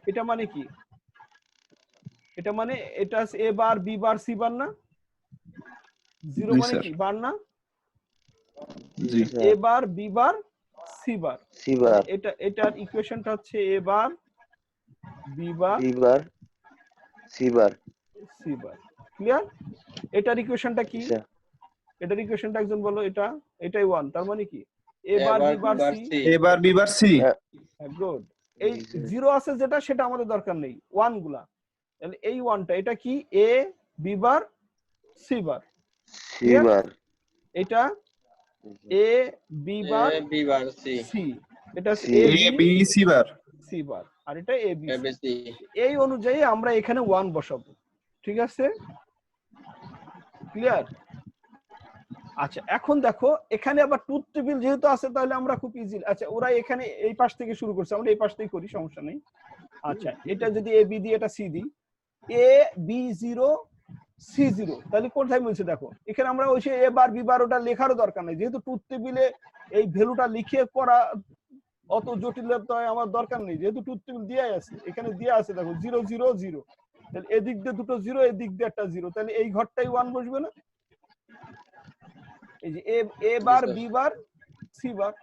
এটা মানে কি? এটা মানে এটা a bar b bar c বার না? 0 মানে কি? বার না? জি a bar b bar c bar. C bar এটার ইকুয়েশনটা হচ্ছে a bar b bar B bar C bar. c bar. Clear? এটার ইকুয়েশনটা কি? স্যার এটার ইকুয়েশনটা একজন বলো। এটাই 1, তার মানে কি a bar b bar c। এবার বিবার সি। গুড। এই 0 আছে যেটা সেটা আমাদের দরকার নেই, 1 গুলা। তাহলে এই 1টা এটা কি? a b bar c bar. C bar এটা a b bar B bar c c, এটা C, a a B C bar. c bar, আর এটা a b c। এবিসি এই অনুযায়ী আমরা এখানে 1 বসাবো। ঠিক আছে? ক্লিয়ার? আচ্ছা, এখন দেখো এখানে আবার ট্রুথ টেবিল যেহেতু আছে তাহলে আমরা খুব ইজি। আচ্ছা, ওরা এখানে এই পাশ থেকে শুরু করছে, আমরা এই পাশ থেকে করি, সমস্যা নেই। আচ্ছা, এটা যদি এ বি দিই, এটা সি দিই, এ বি 0 সি 0, তাহলে কোথায় মিলছে দেখো। এখানে আমরা ওই এ বার বি বার ওটা লেখারও দরকার নেই, যেহেতু ট্রুথ টেবিলে এই ভ্যালুটা লিখে করা অত জটিলতা আমার দরকার নেই, যেহেতু ট্রুথ টেবিল দেয়াই আছে। এখানে দেয়া আছে দেখো 0 0 0, তাহলে এদিক দিয়ে দুটো 0, এদিক দিয়ে একটা 0, তাহলে এই ঘরটাই 1 বসবে না? এই যে A bar B bar C bar.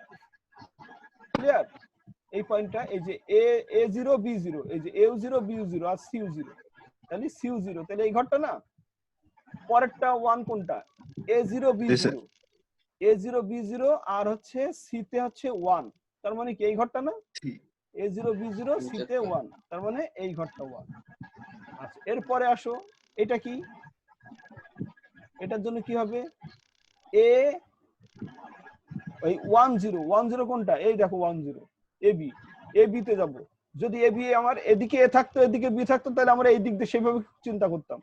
Clear? এই পয়েন্টটা, এই যে এ 0 বি 0, এই যে এও 0 বিও 0 আর সিও 0, তাহলে সিও 0, তাহলে এই ঘরটা না। পরেরটা 1 কোনটা? এ 0 বি 0, এ 0 বি 0 আর হচ্ছে সি তে হচ্ছে 1, তার মানে কি এই ঘরটা না? এ 0 বি 0 সি তে 1, তার মানে এই ঘরটা 1। আচ্ছা, এরপরে আসো, এটা কি? এটার জন্য কি হবে? এ ওই 1 0 1 0 কোনটা? এই দেখো 1 0, এ বি তে যাব। যদি এ বি আমার এদিকে এ থাকতো এদিকে বি থাকতো তাহলে আমরা এই দিক দিয়ে সেভাবে চিন্তা করতাম।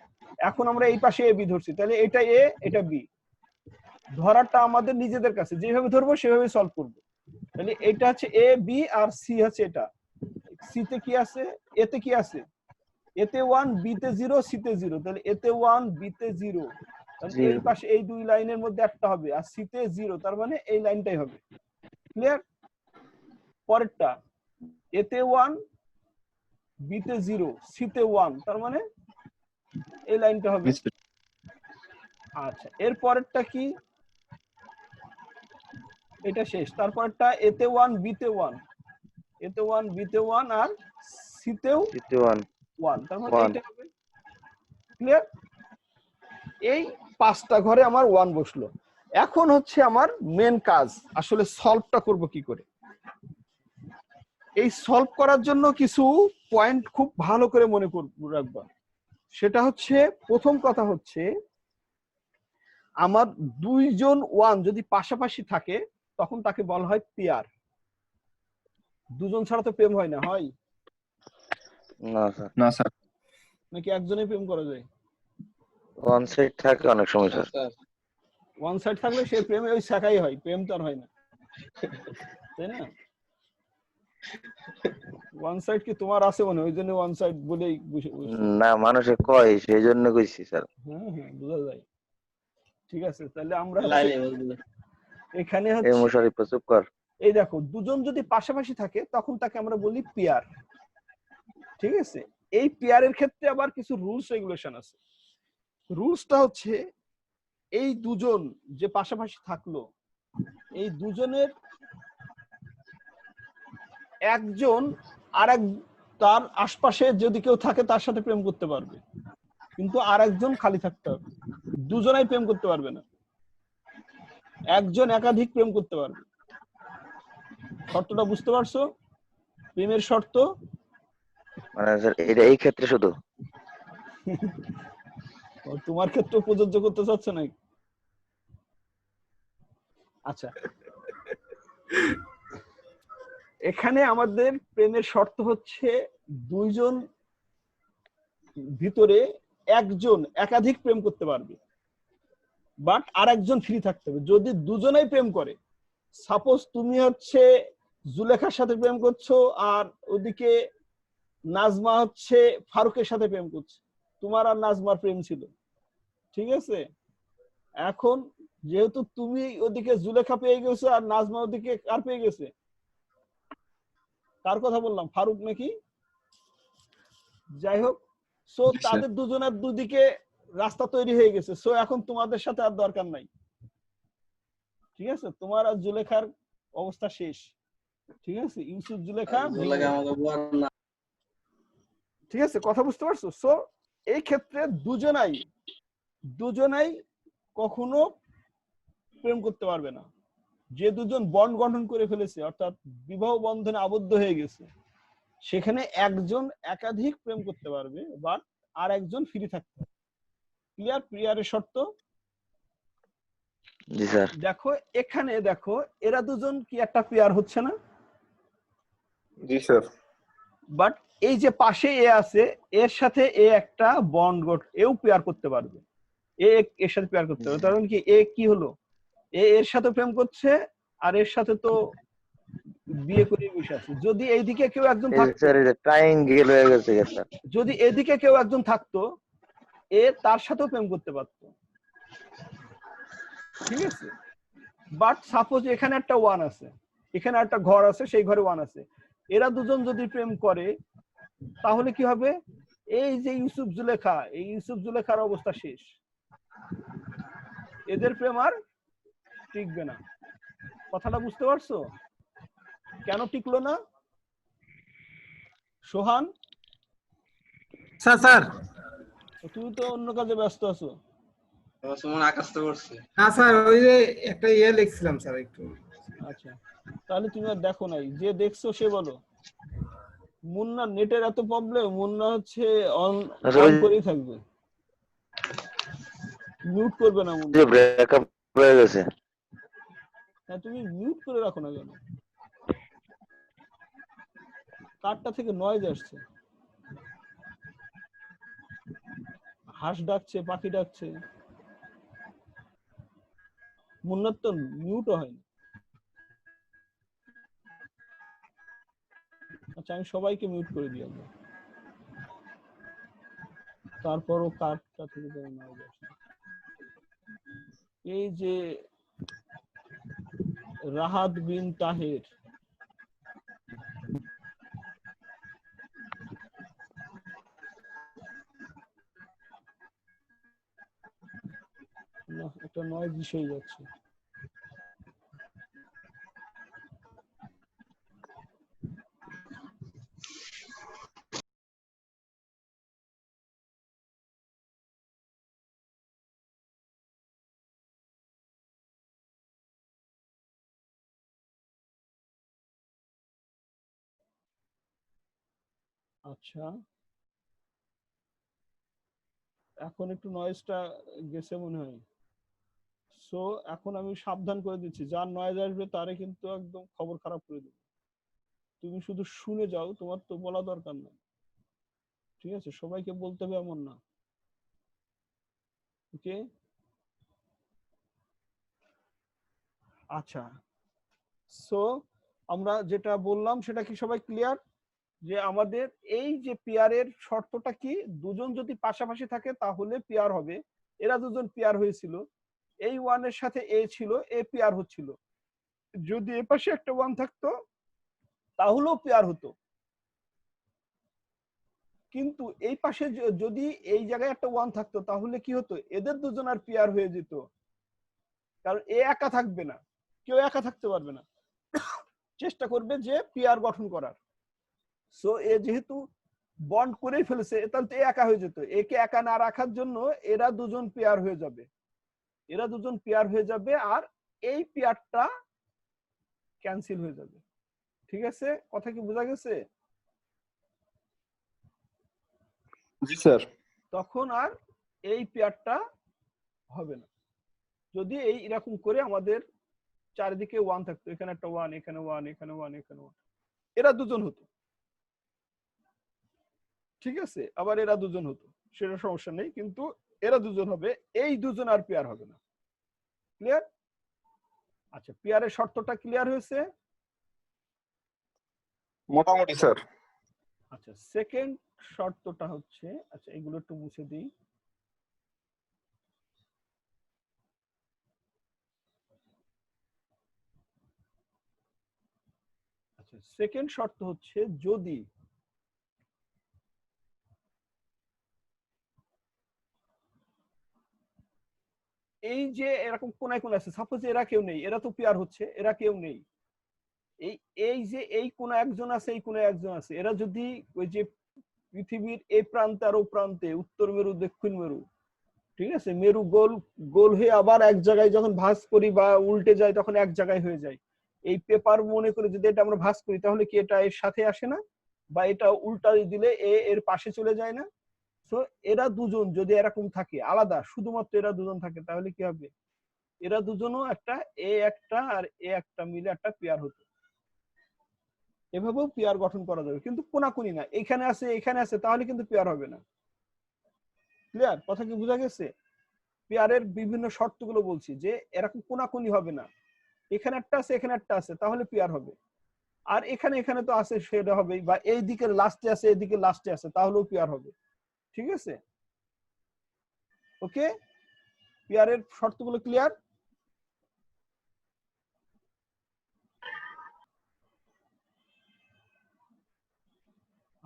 এখন আমরা এই পাশে এ বি ধরছি, তাহলে এটা এ এটা বি। ধরাটা আমাদের নিজেদের কাছে, যেভাবে ধরবো সেভাবে সলভ করব। তাহলে এটা হচ্ছে এ বি আর সি হচ্ছে এটা। সি তে কি আছে? এতে কি আছে? এতে 1 বি তে 0 সি তে 0, তাহলে এতে 1 বি তে 0, তাহলে এই পাশে এই দুই লাইনের মধ্যে একটা হবে, আর সি তে 0, তার মানে এই লাইনটাই হবে। ক্লিয়ার? পরেরটা এতে 1 বি তে 0 সি তে 1, তার মানে এই লাইনটা হবে। আচ্ছা, এর পরেরটা কি? এটা শেষ। তারপরটা এতে 1 বি তে 1, এতে 1 বি তে 1 আর সি তেও 1, তার মানে এইটা হবে। ক্লিয়ার? এই 5টা ঘরে আমার 1 বসলো। এখন হচ্ছে আমার মেন কাজ, আসলে সলভটা করব কি করে। এই সলভ করার জন্য কিছু পয়েন্ট খুব ভালো করে মনে রাখবা। সেটা হচ্ছে, প্রথম কথা হচ্ছে আমার দুইজন 1 যদি পাশাপাশি থাকে তখন তাকে বলা হয় পেয়ার। দুজন ছাড়া তো প্রেম হয় না, হয়? না স্যার। নাকি একজনেই প্রেম করা যায়? ওয়ান সাইড থাকে অনেক সময় স্যার। ওয়ান সাইড থাকলে সে প্রেমে ওই শাখাই হয়, প্রেম তো আর হয় না, তাই না? ওয়ান সাইড কি তোমার আছে মনে? ওই জন্য ওয়ান সাইড বলেই না, মানুষে কয় সেই জন্য কইছি স্যার। হ্যাঁ হ্যাঁ, বোঝা যায়। ঠিক আছে, তাহলে আমরা এখানে এই হচ্ছে মুশারিফ চুপ কর। এই দেখো, দুজন যদি পাশাপাশি থাকে তখন তাকে আমরা বলি পেয়ার। ঠিক আছে? এই পেয়ারের ক্ষেত্রে আবার কিছু রুলস রেগুলেশন আছে। রুলসটা হচ্ছে, এই দুজন যে পাশাপাশি থাকলো, এই দুজনের একজন আরেক তার আশপাশে যদি কেউ থাকে তার সাথে প্রেম করতে পারবে, কিন্তু আরেকজন খালি থাকতে হবে। দুজনাই প্রেম করতে পারবে না, একজন একাধিক প্রেম করতে পারবে। শর্তটা বুঝতে পারছো? প্রেমের শর্ত মানে স্যার এটা এই ক্ষেত্রে শুধু? তোমার ক্ষেত্রে প্রযোজ্য করতে চাচ্ছ না? আচ্ছা, এখানে আমাদের প্রেমের শর্ত হচ্ছে দুইজন ভিতরে একজন একাধিক প্রেম করতে পারবে। বাট আর একজন ফ্রি থাকতে হবে। যদি দুজনেই প্রেম করে, সাপোজ তুমি হচ্ছে জুলেখার সাথে প্রেম করছো আর ওদিকে নাজমা হচ্ছে ফারুকের সাথে প্রেম করছে, তোমার আর নাজমার প্রেম ছিল, ঠিক আছে? এখন যেহেতু তুমি ওদিকে জুলেখা পেয়ে গেছো আর নাজমা ওদিকে কার পেয়ে গেছে? কার কথা বললাম, ফারুক নাকি? যাই হোক, সো জি, স্যার। তাদের দুজনের দুদিকে রাস্তা তৈরি হয়ে গেছে। সো এখন তোমাদের সাথে আর দরকার নাই, ঠিক আছে? তোমার আর জুলেখার অবস্থা শেষ, ঠিক আছে? ইউসুফ জুলেখা ভেঙে গেল। আমাকে বল না। ঠিক আছে, কথা বুঝতে পারছো? সো এই ক্ষেত্রে দুজনাই কখনো প্রেম করতে পারবে না। যে দুজন বন্ড গঠন করে ফেলেছে, অর্থাৎ বিবাহ বন্ধনে আবদ্ধ হয়ে গেছে, সেখানে একজন একাধিক প্রেম করতে পারবে, বাট আর একজন ফ্রি থাকতে হবে। ক্লিয়ার? প্রিয়ারের শর্ত জি স্যার। দেখো, এখানে দেখো, এরা দুজন কি একটা পেয়ার হচ্ছে না? জি স্যার। বাট এই যে পাশে এ আছে, এর সাথে এ একটা বন্ড এও পেয়ার করতে পারবে, এর সাথে পেয়ার করতে পারবে। কারণ কি, এ কি হলো, এর সাথে প্রেম করছে আর এর সাথে তো বিয়ে করে বসে আছে। যদি এইদিকে কেউ একজন থাকতো, স্যার এই যে ট্রায়াঙ্গেল হয়ে গেছে স্যার। যদি এদিকে কেউ একজন থাকতো, এ তার সাথেও প্রেম করতে পারতো, ঠিক আছে? বাট সাপোজ এখানে একটা ওয়ান আছে, এখানে একটা ঘর আছে, সেই ঘরে ওয়ান আছে, এরা দুজন যদি প্রেম করে, তাহলে কি হবে? এই যে ইউসুফ জুলেখা, এই ইউসুফ জুলেখার অবস্থা শেষ, এদের প্রেম আর টিকবে না। কথাটা বুঝতে পারছো? কেন টিকলো না? সোহান, স্যার স্যার তুমি তো অন্য কাজে ব্যস্ত আছো। সুমন আকাশটা করছে। হ্যাঁ স্যার, ওই যে একটা ইয়ে লিখছিলাম স্যার একটু। আচ্ছা, তাহলে তুমি আর দেখো নাই, যে দেখছো সে বলো। মুন্না নেটের এত প্রবলেম, মুন্না হচ্ছে অন করেই থাকবে, মিউট করবে না মুন্না। ব্রেকআপ হয়ে গেছে। হ্যাঁ, তুমি মিউট করে রাখো না কেন? কারটা থেকে নয়েজ আসছে, হাঁস ডাকছে, পাখি ডাকছে, মুন্নার তো মিউটও হয়নি। আচ্ছা, আমি সবাইকে মিউট করে দিই আমরা, তারপরও কারটা থেকে তো নয়েজ আসছে। এই যে রাহাত বিন তাহের, না, একটা নয়েজ এসে যাচ্ছে। আচ্ছা, এখন একটু নয়েজটা গেছে মনে হয়। সো এখন আমি সাবধান করে দিচ্ছি, যার নয়েজ আসবে তারে কিন্তু একদম খবর খারাপ করে দেবো। তুমি শুধু শুনে যাও, তোমার তো বলা দরকার নাই, ঠিক আছে? সবাইকে বলতে হবে এমন না, ওকে? আচ্ছা, সো আমরা যেটা বললাম সেটা কি সবাই ক্লিয়ার? যে আমাদের এই যে পেয়ারের শর্তটা কি, দুজন যদি পাশাপাশি থাকে তাহলে পেয়ার হবে। এরা দুজন পেয়ার হয়েছিল, এই ওয়ানের সাথে এ ছিল, এ পেয়ার হচ্ছিল। যদি এ পাশে একটা ওয়ান থাকতো তাহলেও পেয়ার হতো, কিন্তু এই পাশে যদি এই জায়গায় একটা ওয়ান থাকতো তাহলে কি হতো, এদের দুজন আর পেয়ার হয়ে যেত। কারণ এ একা থাকবে না, কেউ একা থাকতে পারবে না, চেষ্টা করবে যে পেয়ার গঠন করার। সো এ যেহেতু বন্ড করেই ফেলেছে, তাহলে তো এ একা হয়ে যেত। একে একা না রাখার জন্য এরা দুজন পেয়ার হয়ে যাবে, এরা দুজন পেয়ার হয়ে যাবে, আর এই পেয়ারটা ক্যান্সেল হয়ে যাবে। ঠিক আছে, কথা কি বোঝা গেছে? জি স্যার। তখন আর এই পেয়ারটা হবে না। যদি এই এরকম করে আমাদের চারিদিকে ওয়ান থাকতো, এখানে একটা ওয়ান, এখানে ওয়ান, এখানে ওয়ান, এখানে ওয়ান, এরা দুজন হতো, ঠিক আছে? আবার এরা দুজন হতো, সেটা সমস্যা নেই, কিন্তু এরা দুজন হবে, এই দুজন আর পেয়ার হবে না। ক্লিয়ার? আচ্ছা, পেয়ারের শর্তটা ক্লিয়ার হয়েছে? মোটামুটি স্যার। আচ্ছা, সেকেন্ড শর্তটা হচ্ছে, আচ্ছা এগুলো একটু মুছে দিই। আচ্ছা, সেকেন্ড শর্ত হচ্ছে যদি এই যে এরকম কোনায় কোনায় আছে, সাপোজ এরা কেউ নেই, এরা তো পেয়ার হচ্ছে, এরা কেউ নেই, এই এই যে এই কোনায় একজন আছে, এই কোনায় একজন আছে, এরা যদি ওই যে পৃথিবীর এই প্রান্তে আর ও প্রান্তে, উত্তর মেরু দক্ষিণ মেরু, ঠিক আছে, মেরু গোল গোল হয়ে আবার এক জায়গায় যখন ভাঁজ করি বা উল্টে যায় তখন এক জায়গায় হয়ে যায়। এই পেপার মনে করে যদি এটা আমরা ভাঁজ করি তাহলে কি এটা এর সাথে আসে না, বা এটা উল্টা দিলে এর পাশে চলে যায় না? তো এরা দুজন যদি এরকম থাকে আলাদা, শুধুমাত্র এরা দুজন থাকে, তাহলে কি হবে? এরা দুজনও একটা একটা আর একটা মিলে একটা পেয়ার হতো। এভাবেও পেয়ার গঠন করা যাবে, কিন্তু কোনাকুনি না, এখানে আছে এখানে আছে, তাহলে কিন্তু পেয়ার হবে না। ক্লিয়ার? কথা কি বোঝা গেছে? পেয়ারের বিভিন্ন শর্তগুলো বলছি, যে এরকম কোনাকুনি হবে না, এখানে একটা আছে এখানে একটা আছে, তাহলে পেয়ার হবে। আর এখানে এখানে তো আছে, সেটা হবেই, বা এই দিকের লাস্টে আছে এই দিকের লাস্টে আছে, তাহলেও পেয়ার হবে। ঠিক আছে? ওকে, পেয়ারের শর্তগুলো ক্লিয়ার?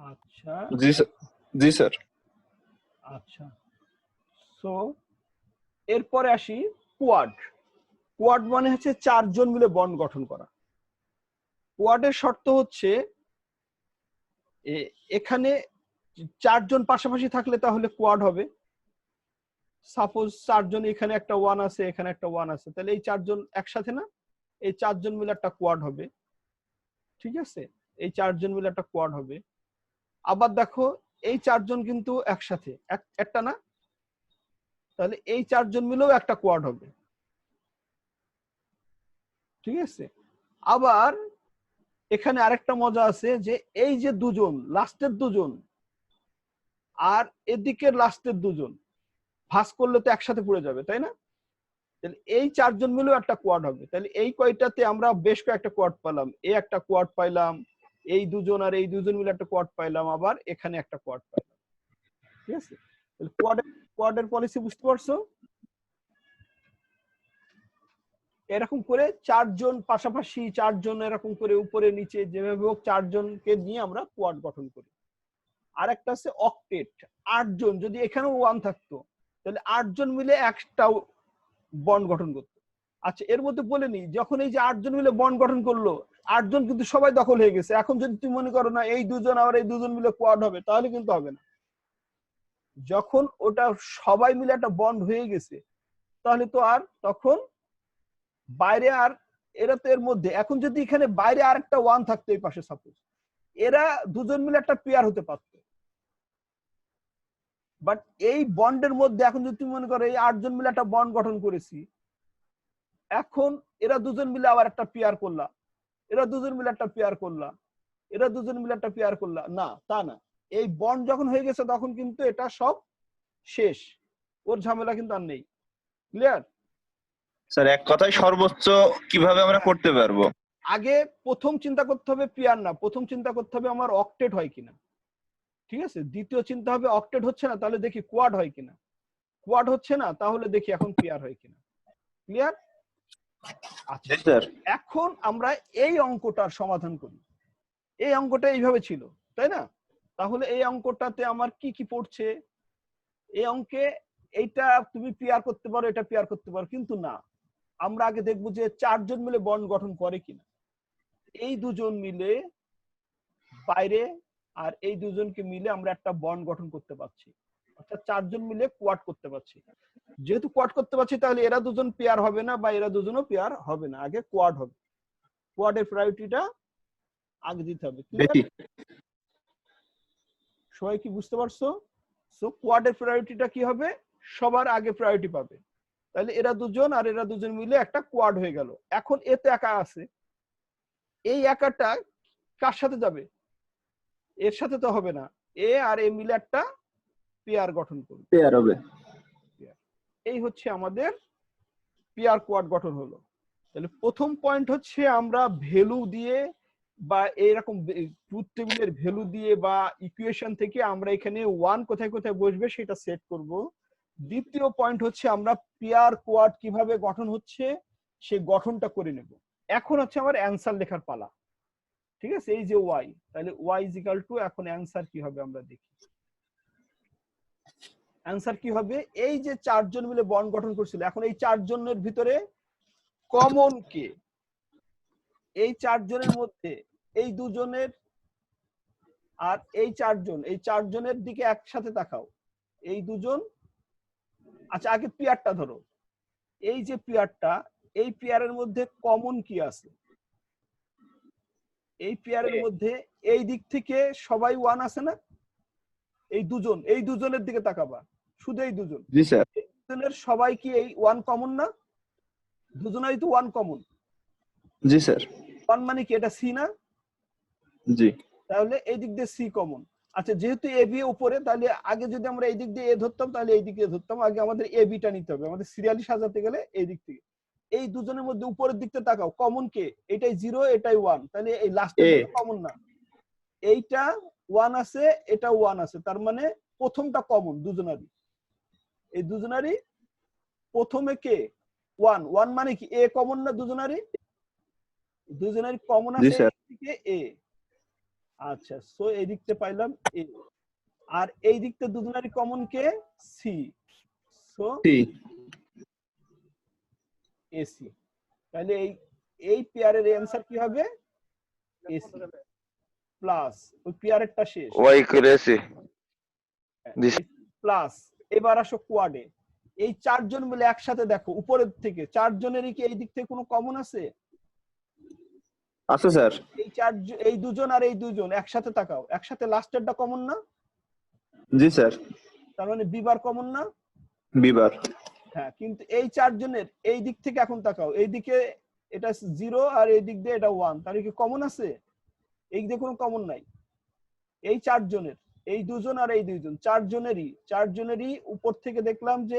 আচ্ছা জি স্যার। জি স্যার। আচ্ছা, সো এরপরে আসি কোয়াড। কোয়াড মানে হচ্ছে চারজন মিলে বন্ড গঠন করা। কোয়াডের শর্ত হচ্ছে এখানে চারজন পাশাপাশি থাকলে তাহলে কোয়াড হবে। সাপোজ চারজন, এখানে একটা ওয়ান আছে এখানে একটা ওয়ান আছে, তাহলে এই চারজন একসাথে না, এই চারজন মিলে একটা কোয়াড হবে। ঠিক আছে, এই চারজন মিলে একটা কোয়াড হবে। আবার দেখো এই চারজন কিন্তু একসাথে একটা না, তাহলে এই চারজন মিলেও একটা কোয়াড হবে। ঠিক আছে, আবার এখানে আরেকটা মজা আছে, যে এই যে দুজন লাস্টের দুজন আর এদিকের লাস্টের দুজন ভাঁজ করলে তো একসাথে পড়ে যাবে, তাই না? তাহলে এই চারজন মিলেও একটা কোয়াড হবে। তাহলে এই কয়টাতে আমরা বেশ কয়েকটা কোয়াড পেলাম, এই একটা কোয়াড পাইলাম, এই দুজন আর এই দুজন মিলে একটা কোয়াড পাইলাম, আবার এখানে একটা কোয়াড পাইলাম। ঠিক আছে, তাহলে কোয়াডের পলিসি বুঝতে পারছো? এরকম করে চারজন পাশাপাশি, চারজন এরকম করে উপরে নিচে যেভাবে হোক চারজনকে নিয়ে আমরা কোয়াড গঠন করি। আর একটা আছে অক্টেট, 8 জন, যদি এখানেও ওয়ান থাকতো তাহলে 8 জন মিলে একটা বন্ড গঠন করতো। আচ্ছা, এর মধ্যে বলে নি, যখন এই যে 8 জন মিলে বন্ড গঠন করলো, 8 জন কিন্তু সবাই দখল হয়ে গেছে। এখন যদি তুমি মনে করো না এই দুজন আর এই দুজন মিলে কোয়াড হবে, তাহলে কিন্তু হবে না। যখন ওটা সবাই মিলে একটা বন্ড হয়ে গেছে, তাহলে তো আর তখন বাইরে আর এরা তো এর মধ্যে, এখন যদি এখানে বাইরে আর একটা ওয়ান থাকতো এই পাশে, সাপোজ এরা দুজন মিলে একটা পেয়ার হতে পারতো। বাট এই বন্ডের মধ্যে এখন যদি তুমি মনে করো এই 8 জন মিলে একটা বন্ড গঠন করেছি, এখন এরা দুজন মিলে আবার একটা পেয়ার করলা, এরা দুজন মিলে একটা পেয়ার করলা, এরা দুজন মিলে একটা পেয়ার করলা, না তা না। এই বন্ড যখন হয়ে গেছে তখন কিন্তু এটা সব শেষ, ওর ঝামেলা কিন্তু আর নেই। ক্লিয়ার? স্যার এক কথায় সর্বোচ্চ কিভাবে আমরা করতে পারবো? আগে প্রথম চিন্তা করতে হবে পেয়ার না, প্রথম চিন্তা করতে হবে আমার অক্টেট হয় কিনা। ঠিক আছে, দ্বিতীয় চিন্তা হবে অক্টেট হচ্ছে না, তাহলে দেখি কোয়াড হয় কিনা, কোয়াড হচ্ছে না, তাহলে দেখি এখন পেয়ার হয় কিনা। ক্লিয়ার? আচ্ছা, স্যার। এখন আমরা এই অঙ্কটার সমাধান করি। এই অঙ্কটা এইভাবে ছিল, তাই না? তাহলে এই অঙ্কটাতে আমার কি কি পড়ছে? এই অঙ্কে এইটা তুমি পেয়ার করতে পারো, এটা পেয়ার করতে পারো, কিন্তু না, আমরা আগে দেখবো যে 4 জন মিলে বন্ড গঠন করে কিনা। এই দুজন মিলে বাইরে আর এই দুজনকে মিলে আমরা একটা বন্ড গঠন করতে পারছি, অর্থাৎ 4 জন মিলে কোয়াড করতে পারছি। যেহেতু কোয়াড করতে পারছি, তাহলে এরা দুজন পেয়ার হবে না বা এরা দুজনও পেয়ার হবে না, আগে কোয়াড হবে। কোয়াডের প্রায়োরিটিটা আগে দিতে হবে। সবাই কি বুঝতে পারছো? সো কোয়াডের প্রায়োরিটিটা কি হবে? সবার আগে প্রায়োরিটি পাবে। তাহলে এরা দুজন আর এরা দুজন মিলে একটা কোয়াড হয়ে গেল। এখন এতে একা আছে, এই একাটা কার সাথে যাবে? এর সাথে তো হবে না, এ আর এ মিলে একটা পেয়ার গঠন করবে, পেয়ার হবে। এই হচ্ছে আমাদের পেয়ার কোয়াড গঠন হলো। তাহলে প্রথম পয়েন্ট হচ্ছে আমরা ভ্যালু দিয়ে বা এরকম ট্রুথ টেবিলের ভ্যালু দিয়ে বা ইকুয়েশন থেকে আমরা এখানে 1 কোথায় কোথায় বসবে সেটা সেট করব। দ্বিতীয় পয়েন্ট হচ্ছে আমরা পেয়ার কোয়াড কিভাবে গঠন হচ্ছে সেই গঠনটা করে নেব। এখন হচ্ছে আমার অ্যানসার লেখার পালা। ঠিক আছে, এই যে y, তাহলে y ইজ ইকুয়াল টু, এখন অ্যানসার কি হবে আমরা দেখি। অ্যানসার কি হবে, এই যে চারজন মিলে বন্ড গঠন করছিল, এখন এই চারজনের ভিতরে কমন কে? এই চারজনের মধ্যে এই দুজনের আর এই চারজনের দিকে একসাথে তাকাও, এই দুজন। আচ্ছা আগে পেয়ারটা ধরো, এই যে পেয়ারটা, এই পেয়ারের মধ্যে কমন কি আছে? এই পেয়ারের মধ্যে এই দিক থেকে সবাই 1 আছে না? এই দুজনের দিকে তাকাবা, শুধু এই দুজন। জি স্যার। এই দুজনের সবাই কি এই 1 কমন না? দুজনেরই তো 1 কমন। জি স্যার। 1 মানে কি, এটা সি না? জি। তাহলে এই দিক দিয়ে সি কমন। আচ্ছা যেহেতু এ বি উপরে, তাহলে আগে যদি আমরা এই দিক দিয়ে এ ধরতাম তাহলে এই দিকে ধরতাম, আগে আমাদের এ বিটা নিতে হবে, আমাদের সিরিয়ালি সাজাতে গেলে এই দিক থেকে। এই দুজনের মধ্যে উপরের দিকতে তাকাও, কমন কে? এটাই 0, এটাই 1, তাহলে এই লাস্টের কমন না। এইটা 1 আছে, এটা 1 আছে, তার মানে প্রথমটা কমন দুজনারই। এই দুজনারই প্রথমে কে? 1 মানে কি এ কমন না? দুজনারই কমন আছে এই দিকে এ। আচ্ছা, সো এই দিকতে পাইলাম এ, আর এই দিকতে দুজনারই কমন কে? C, so AC. তাহলে এই পেয়ারের অ্যানসার কি হবে? এসি প্লাস ওই পেয়ারেরটা শেষ, y করে এসি প্লাস। এবার আসো কোয়াডে, এই চারজন মিলে একসাথে দেখো, উপরের থেকে চারজনেরই কি এই দিক থেকে কোনো কমন আছে? আছে স্যার। এই দুজন আর এই দুজন একসাথে তাকাও, একসাথে লাস্টেরটা কমন না? জি স্যার। তার মানে বিবার কমন না? বিবার। হ্যাঁ, কিন্তু এই চারজনের এই দিক থেকে এখন তাকাও, এই দিকে এটা 0 আর এই দিক দিয়ে এটা 1, তাহলে কি কমন আছে? এই দিকে কোনো কমন নাই। এই চারজনের, এই দুজন আর এই দুইজন, চারজনেরই উপর থেকে দেখলাম যে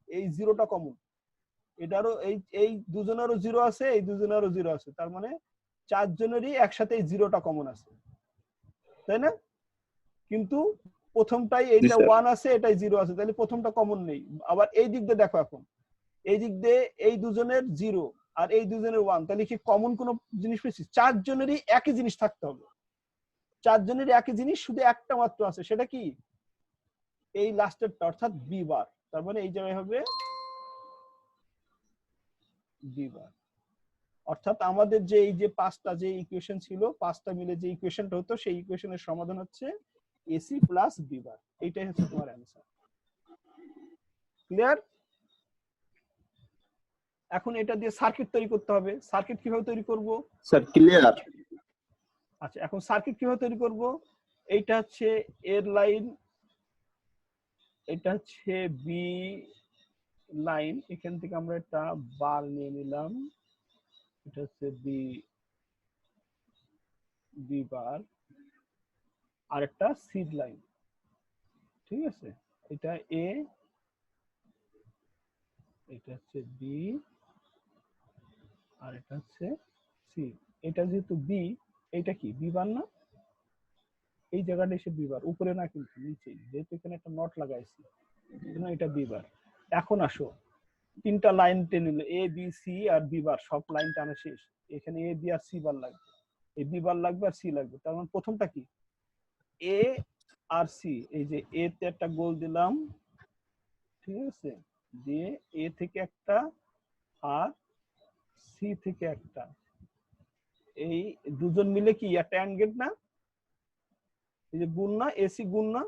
এই 0টা কমন, এটারও এই দুজনেরও 0 আছে, এই দুজনেরও 0 আছে, তার মানে চারজনেরই একসাথে এই 0টা কমন আছে, তাই না? কিন্তু প্রথমটাই এইটা 1 আছে, এটাই 0 আছে, তাহলে প্রথমটা কমন নেই। আবার এই দিক দিয়ে দেখো, এখন এই দিক দিয়ে এই দুজনের 0 আর এই দুজনের 1, তাহলে কি কমন কোন জিনিস পেয়েছি? চারজনেরই একই জিনিস থাকতে হবে, চারজনের একই জিনিস, শুধু একটা মাত্র আছে, সেটা কি? এই লাস্টেরটা, অর্থাৎ বি বার। তার মানে এই জায়গায় হবে বি বার। অর্থাৎ আমাদের যে এই যে 5টা যে ইকুয়েশন ছিল, 5টা মিলে যে ইকুয়েশনটা হতো, সেই ইকুয়েশনের সমাধান হচ্ছে এসি প্লাস বি বার। এইটাই হচ্ছে তোমার অ্যানসার। ক্লিয়ার? এখন এটা দিয়ে সার্কিট তৈরি করতে হবে। সার্কিট কিভাবে তৈরি করব? Sir clear. আচ্ছা, এখন সার্কিট কিভাবে তৈরি করব? এইটা হচ্ছে এর লাইন, এটা হচ্ছে বি লাইন, এখান থেকে আমরা একটা বার নিয়ে নিলাম, এটা হচ্ছে বি বার, আর একটা সিড লাইন। ঠিক আছে, এটা এ, এটা হচ্ছে বি, আর এটা হচ্ছে সি। এটা যেহেতু বি, এটা কি বি বার না? এই জায়গাটা এসে বি বার, উপরে না কিন্তু নিচেই, যেহেতু এখানে একটা নট লাগাইছি, এটা বি বার। এখন আসো, 3টা লাইন টেনে নিল, A B C R B বার, সব লাইন টানা শেষ। এখানে এ বি আর সি বার লাগবে, এই বি বার লাগবে আর সি লাগবে। তার মানে প্রথমটা কি? এ আর সি। এই যে এ তে একটা গোল দিলাম, ঠিক আছে, দিয়ে এ থেকে একটা আর সি থেকে একটা, এই দুজন মিলে কি একটা অ্যান্ড গেট না? এই যে গুণ না, এসি গুণ না?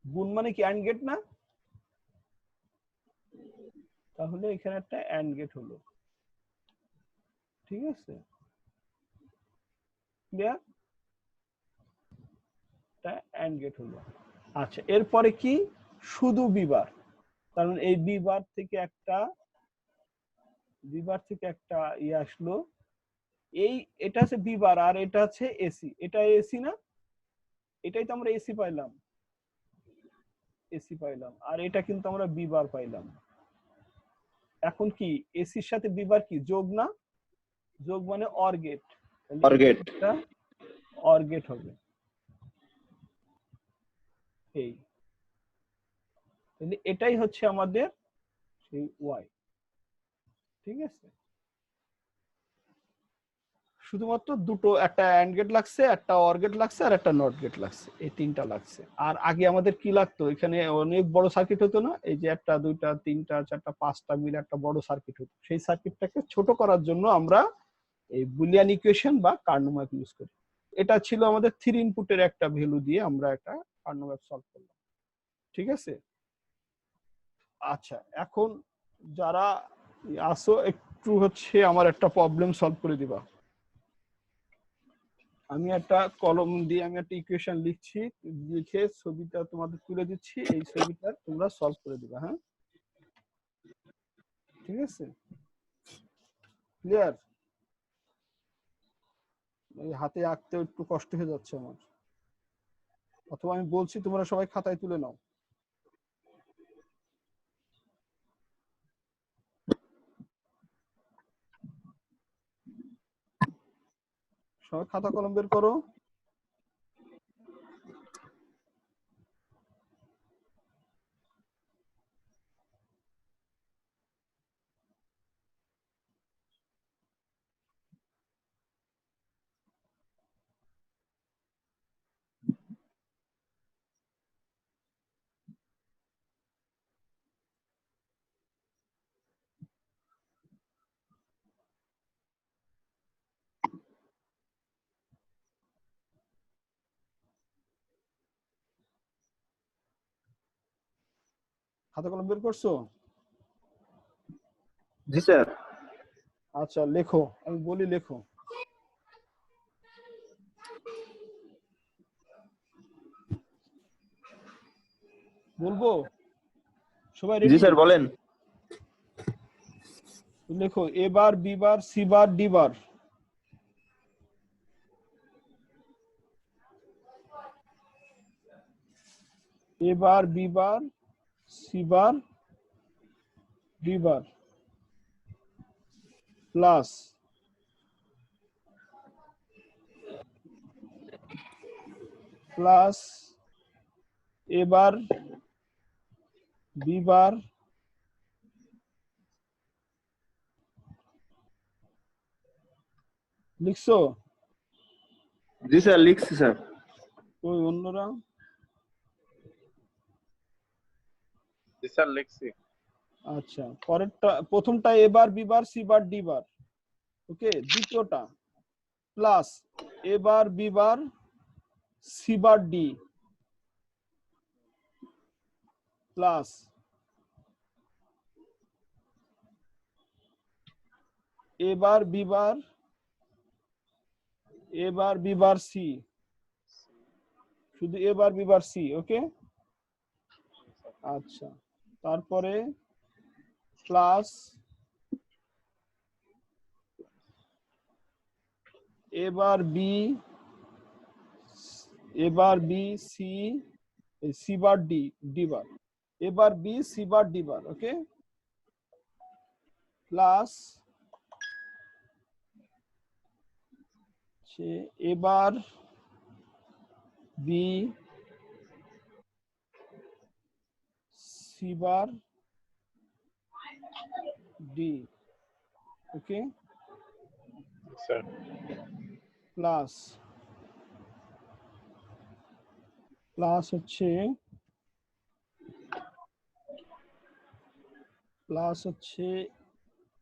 গুণ মানে কি অ্যান্ড গেট না? তাহলে এখানে একটা অ্যান্ড গেট হলো। ঠিক আছে, ক্লিয়ার? একটা অ্যান্ড গেট হলো। আচ্ছা, এরপরে কি? শুধু বিবার, কারণ এই বিবার থেকে একটা ইয়ে আসলো, এটা হচ্ছে বিবার আর এটা হচ্ছে এসি। এটা এসি না? এটাই তো আমরা এসি পাইলাম, আর এটা কিন্তু আমরা বিবার পাইলাম। এখন কি এসির সাথে বি বার কি যোগ না? যোগ মানে অর গেট, OR gate। এটা অর গেট হবে এই, তাহলে এটাই হচ্ছে আমাদের সেই ওয়াই। ঠিক আছে, শুধুমাত্র দুটো, একটা অ্যান্ড গেট লাগছে, একটা অর গেট লাগছে, আর একটা নট গেট লাগছে, এই তিনটা লাগছে। আর আগে আমাদের কি লাগতো, এখানে অনেক বড় সার্কিট হতো না, এই যে একটা দুইটা তিনটা চারটা পাঁচটা মিলে একটা বড় সার্কিট হতো, সেই সার্কিটটাকে ছোট করার জন্য আমরা এই বুলিয়ান ইকুয়েশন বা কার্নো ম্যাপ ইউজ করি। এটা ছিল আমাদের 3 ইনপুটের একটা ভ্যালু দিয়ে আমরা একটা কার্নো ম্যাপ সলভ করলাম। ঠিক আছে, আচ্ছা এখন যারা আসো একটু হচ্ছে আমার একটা প্রবলেম সলভ করে দিবা। আমি একটা কলম দিয়ে আমি একটা ইকুয়েশন লিখছি, লিখে ছবিটা তোমাদের তুলে দিচ্ছি, এই ছবিটা তোমরা সলভ করে দিবা। হ্যাঁ, ঠিক আছে, ক্লিয়ার? এই হাতে আঁকতে একটু কষ্ট হয়ে যাচ্ছে আমার, অথবা আমি বলছি তোমরা সবাই খাতায় তুলে নাও। সবাই খাতা কলম বের করো। খাতা কলম বের করছো? জি স্যার। আচ্ছা লেখো, আমি বলি লেখো। বলবো, সবাই জি রেডি? স্যার বলেন। লেখো A bar B bar C bar D bar. A bar B bar C bar D bar plus plus A bar B bar লিখছো? জি স্যার লিখছি স্যার। ওই অন্যরা? জি স্যার লিখছি। আচ্ছা, পরেরটা, প্রথমটা A bar B bar C bar D bar, okay. দ্বিতীয়টা plus A bar B bar C bar D plus A bar B bar A bar B bar C, শুধু A bar B bar C, ওকে। আচ্ছা, তারপরে plus A bar B C C bar D D bar, A bar B C bar D bar, okay. Plus A bar B C bar D, okay. Sir plus plus হচ্ছে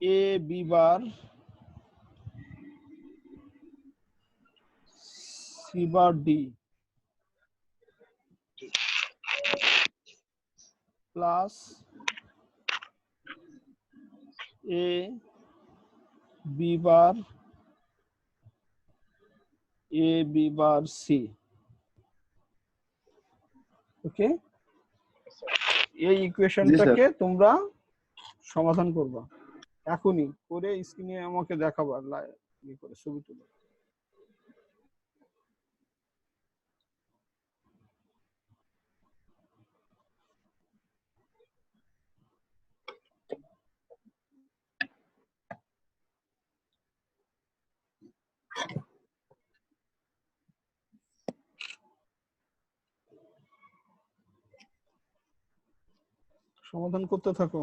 A B bar C bar D plus A B bar C, okay. এই ইকুয়েশনটাকে তোমরা সমাধান করবা এখনই, করে স্ক্রিনে আমাকে দেখাবা, করে ছবি তুলে। সমাধান করতে থাকো।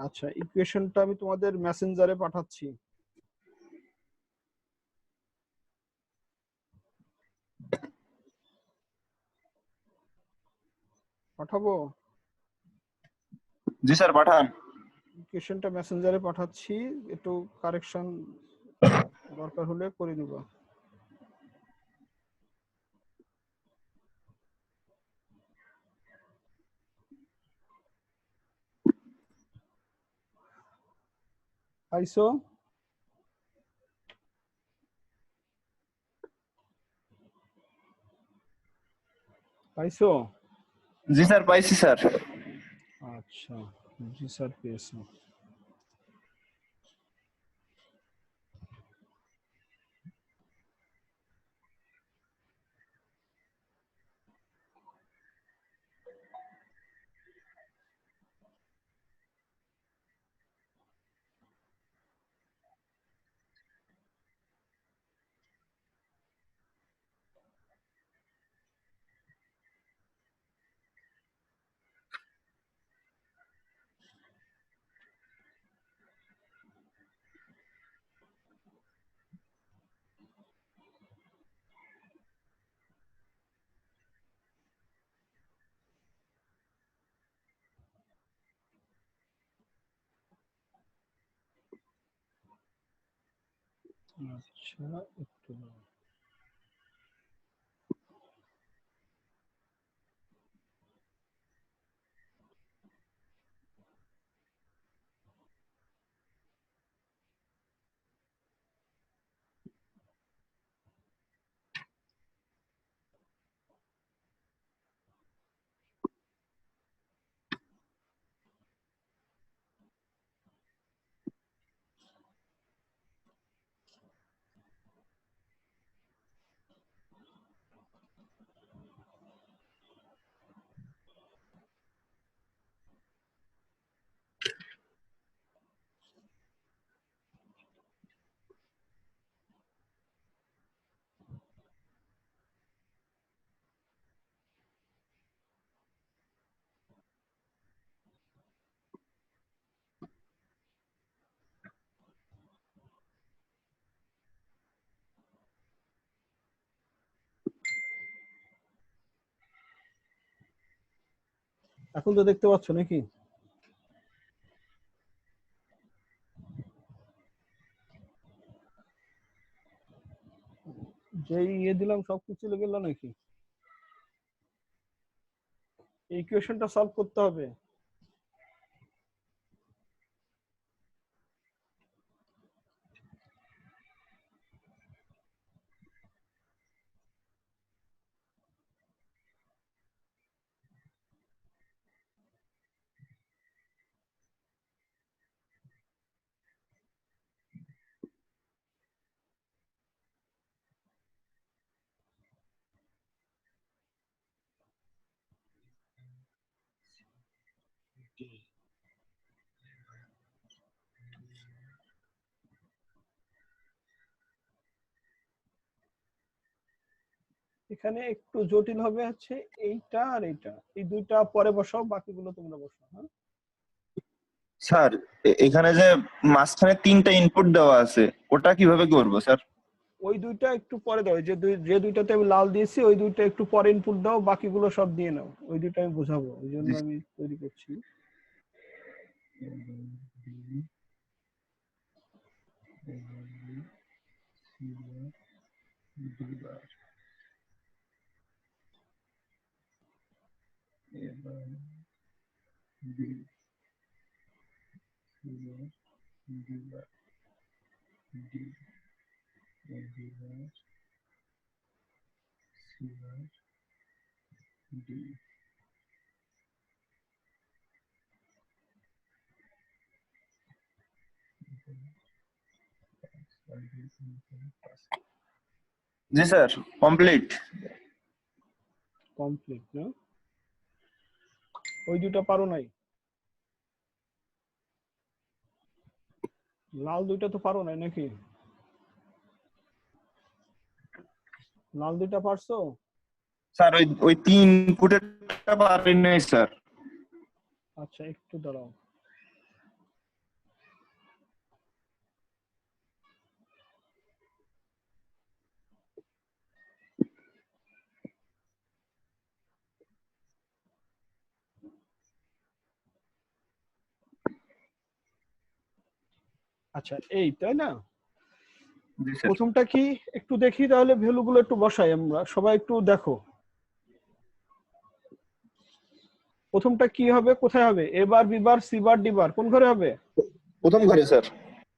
আচ্ছা, ইকুয়েশনটা আমি তোমাদের মেসেঞ্জারে পাঠাচ্ছি। পাঠাবো? জি স্যার পাঠান। ইকুয়েশনটা মেসেঞ্জারে পাঠাচ্ছি, একটু কারেকশন দরকার হলে করে নিবা। পাইছো? পাইছো? জি স্যার পাইছি স্যার। আচ্ছা, জি স্যার পেয়েছো। আচ্ছা, একটু এখন তো দেখতে পাচ্ছ নাকি? যে দিলাম সবকিছু চলে গেল নাকি? এই ইকুয়েশনটা সলভ করতে হবে। এখানে একটু জটিল হবে হচ্ছে এইটা আর এইটা, এই দুইটা পরে বসাও, বাকিগুলো তোমরা বসাও। হ্যাঁ, স্যার এখানে যে মাঝখানে 3টা ইনপুট দেওয়া আছে ওটা কিভাবে করব স্যার? ওই দুইটা একটু পরে দাও, যে দুইটাতে আমি লাল দিয়েছি ওই দুইটা একটু পরে ইনপুট দাও, বাকিগুলো সব দিয়ে নাও। ওই দুইটা আমি বোঝাবো, ওই জন্য আমি তৈরি করছি। জি স্যার, কমপ্লিট। কমপ্লিট না? ওই দুটো পারো নাই? লাল দুইটা তো পারো নাই নাকি? লাল দুইটা পারছো? স্যার ওই 3 ইনপুটেরটা পারি নাই স্যার। আচ্ছা একটু দাঁড়াও। আচ্ছা এই তাই না? জি স্যার। প্রথমটা কি একটু দেখি তাহলে, ভ্যালু গুলো একটু বসাই আমরা সবাই, একটু দেখো। প্রথমটা কি হবে, কোথায় হবে? A bar, B bar, C bar, D bar, কোন ঘরে হবে? প্রথম ঘরে স্যার।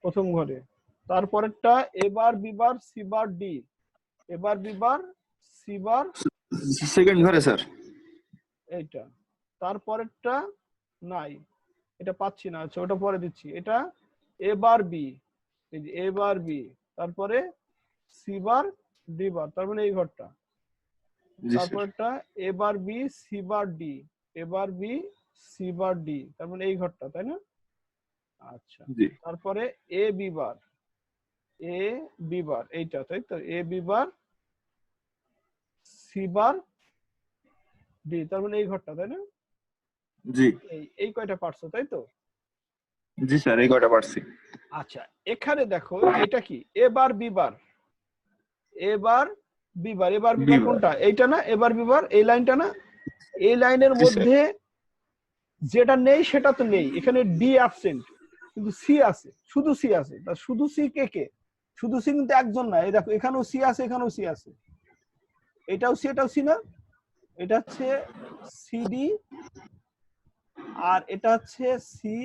প্রথম ঘরে। তারপরেরটা A bar, B bar, C bar, D. A bar, B bar, C bar, second ঘরে স্যার। এইটা। তারপরেরটা নাই, এটা পাচ্ছি না। আচ্ছা ওটা পরে দিচ্ছি। এটা এ বার বি, এই যে এ বার বি, তারপরে সি বার, ডি বার, তার মানে এই ঘরটা। জি স্যার। তারপরটা A bar B, C bar, D. A bar B, C bar, D, তার মানে এই ঘরটা, তাই না? আচ্ছা জি তারপরে A B bar, A B বার, এইটা তাই তো? A B bar, C bar, D, তার মানে এই ঘরটা, তাই না? জি এই কয়টা পারছো তাই তো? জি স্যার, এই কয়টা পারছি। আচ্ছা এখানে দেখো এটা কি? এ bar B bar, A bar B bar, A bar B B বার বার। কোনটা? এইটা না? এ বার বি বার, এই লাইনটা না? এই লাইনের জি স্যার। মধ্যে যেটা নেই সেটা তো নেই, এখানে ডি অ্যাবসেন্ট, কিন্তু সি আছে, শুধু সি আছে। তা শুধু সি কে কে? শুধু সি কিন্তু একজন না, এই দেখো এখানেও সি আছে, এখানেও সি আছে, এটাও সি, এটাও সি না? এটা হচ্ছে সিডি, আর এটা হচ্ছে সি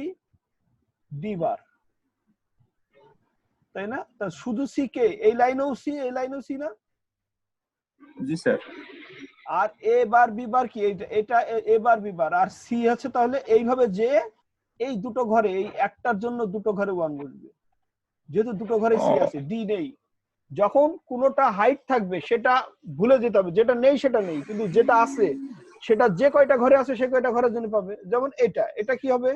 ডি বার, তাই না? তা শুধু সি কে? এই লাইনেও সি, এই লাইনেও সি না? জি স্যার। আর এ বার বি বার কি? এটা এ বার বি বার, আর সি আছে। তাহলে এইভাবে যে এই দুটো ঘরে, এই একটার জন্য দুটো ঘরে ওয়ান বসবে, যেহেতু দুটো ঘরে সি আছে, ডি নেই। যখন কোনোটা হাইট থাকবে সেটা ভুলে যেতে হবে, যেটা নেই সেটা নেই, কিন্তু যেটা আছে সেটা যে কয়টা ঘরে আছে সে কয়টা ঘরের জন্য পাবে। যেমন এটা কি হবে?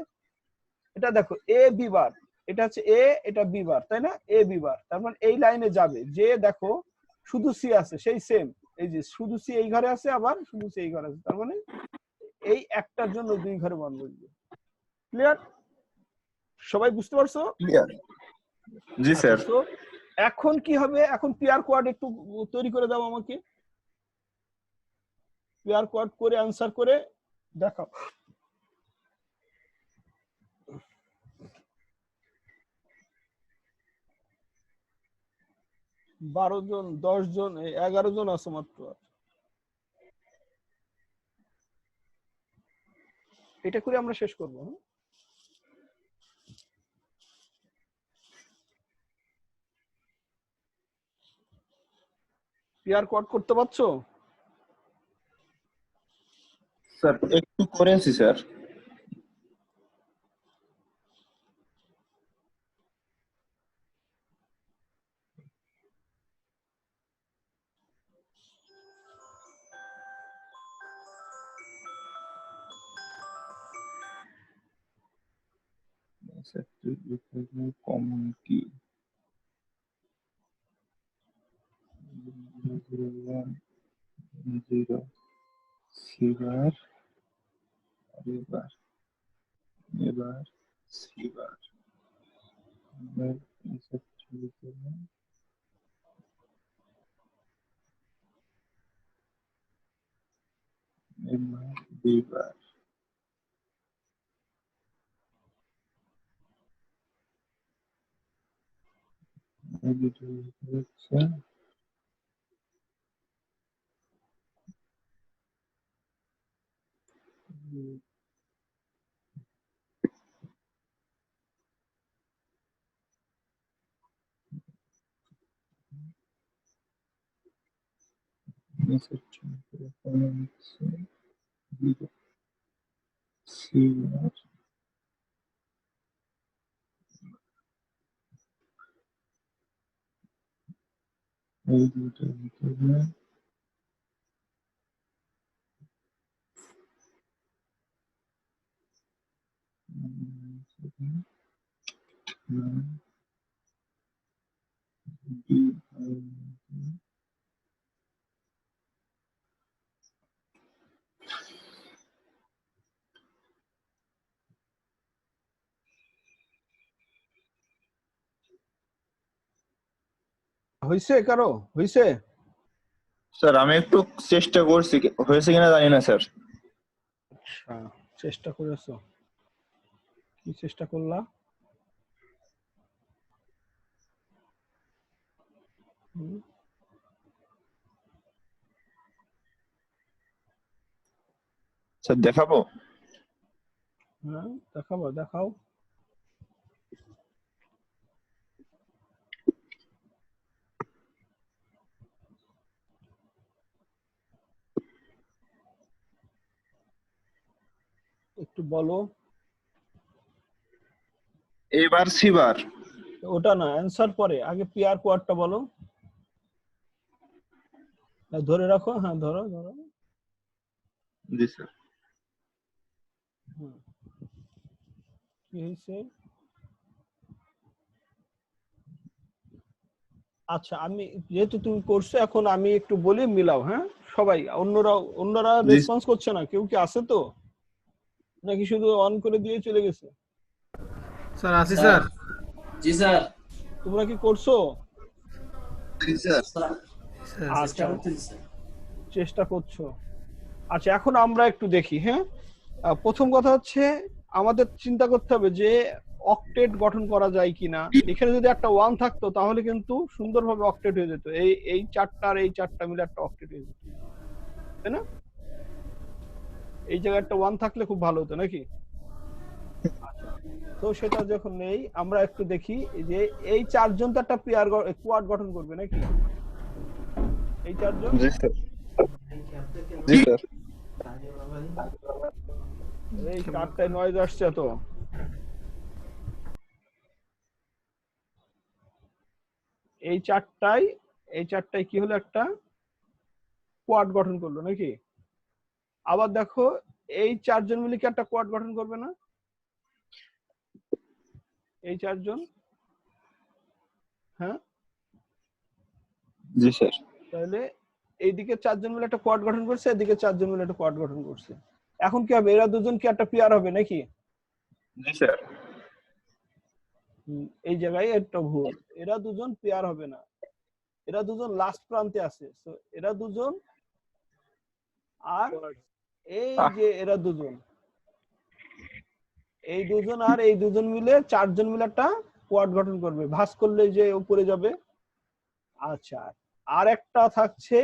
এটা দেখো এ বি বার, এটা হচ্ছে এ, এটা বি বার, তাই না? এ বি বার, তার মানে এই লাইনে যাবে যে দেখো শুধু সি আছে, সেই সেম, এই যে শুধু সি এই ঘরে আছে, আবার শুধু সি এই ঘরে আছে, তার মানে এই একটার জন্য দুই ঘরে মান বসবে। ক্লিয়ার? সবাই বুঝতে পারছো? ক্লিয়ার। জি আচ্ছা স্যার। তো এখন কি হবে? এখন পেয়ার কোয়াড একটু তৈরি করে দাও আমাকে, পেয়ার কোয়াড করে অ্যান্সার করে দেখাও। 12 জন, 10 জন, 11 জন আছে মাত্র। এটা করে আমরা শেষ করবো। হ্যাঁ? পেয়ার কোয়াড করতে পারছো? স্যার একটু করেছি স্যার। কমন কি? 0 সি বার, এবার এবার সি বার, এবার এসব শুরু করলাম। এবার বি বার, এই দুটো হচ্ছে মেসেজ হচ্ছে সি বার, এই দুইটার ভিতরে হইছে কারো? হইছে? স্যার আমি একটু চেষ্টা করছি, হয়েছে কিনা জানি না স্যার। আচ্ছা, চেষ্টা করেছো? কি চেষ্টা করলা? হুম, স্যার দেখাবো? হ্যাঁ দেখাবো, দেখাও। একটু বলো। এবার সিবার। ওটা না, অ্যান্সার পরে, আগে পিআর কোয়াডটা বলো। ধরে রাখো, হ্যাঁ ধরো ধরো। জি স্যার। হুম, কি হয়েছে? আচ্ছা, আমি যেহেতু তুমি করছো, এখন আমি একটু বলি, মিলাও। হ্যাঁ সবাই, অন্যরা জি রেসপন্স করছে না, কেউ কি আছে তো, নাকি শুধু অন করে দিয়ে চলে গেছে? স্যার আছি স্যার। জি স্যার। তোমরা কি করছো? স্যার আচ্ছা, চেষ্টা করতেছি স্যার। চেষ্টা করছো। আচ্ছা, এখন আমরা একটু দেখি। হ্যাঁ, প্রথম কথা হচ্ছে আমাদের চিন্তা করতে হবে যে অক্টেট গঠন করা যায় কিনা। এখানে যদি একটা 1 থাকতো তাহলে কিন্তু সুন্দরভাবে অক্টেট হয়ে যেত। এই চারটা আর এই চারটা মিলে একটা অক্টেট হয়ে যেত, তাই না? এই জায়গায় একটা 1 থাকলে খুব ভালো হতো নাকি? আচ্ছা, তো সেটা যখন নেই, আমরা একটু দেখি যে এই চারজন তো একটা পেয়ার কোয়াড গঠন করবে নাকি? এই চারজন। জি স্যার। জি স্যার। এই চারটায় নয়েজ আসছে তো। এই চারটায় কি হলো, একটা কোয়াড গঠন করলো নাকি? আবার দেখো, এই চারজন মিলে কি একটা কোয়াড গঠন করবে না? এই চারজন, হ্যাঁ জি স্যার। তাহলে এইদিকে চারজন মিলে একটা কোয়াড গঠন করছে, এদিকে চারজন মিলে একটা কোয়াড গঠন করছে। এখন কি হবে, এরা দুজন কি একটা পেয়ার হবে নাকি? জি স্যার। এই জায়গায় একটা ভুল, এরা দুজন পেয়ার হবে না, এরা দুজন লাস্ট প্রান্তে আছে। তো এরা দুজন আর এই যে এরা দুজন, এই দুজন আর এই দুজন মিলে চারজন মিলে একটা কোয়াড গঠন করবে, ভাঁজ করলে যে উপরে যাবে। আচ্ছা, আর একটা থাকছে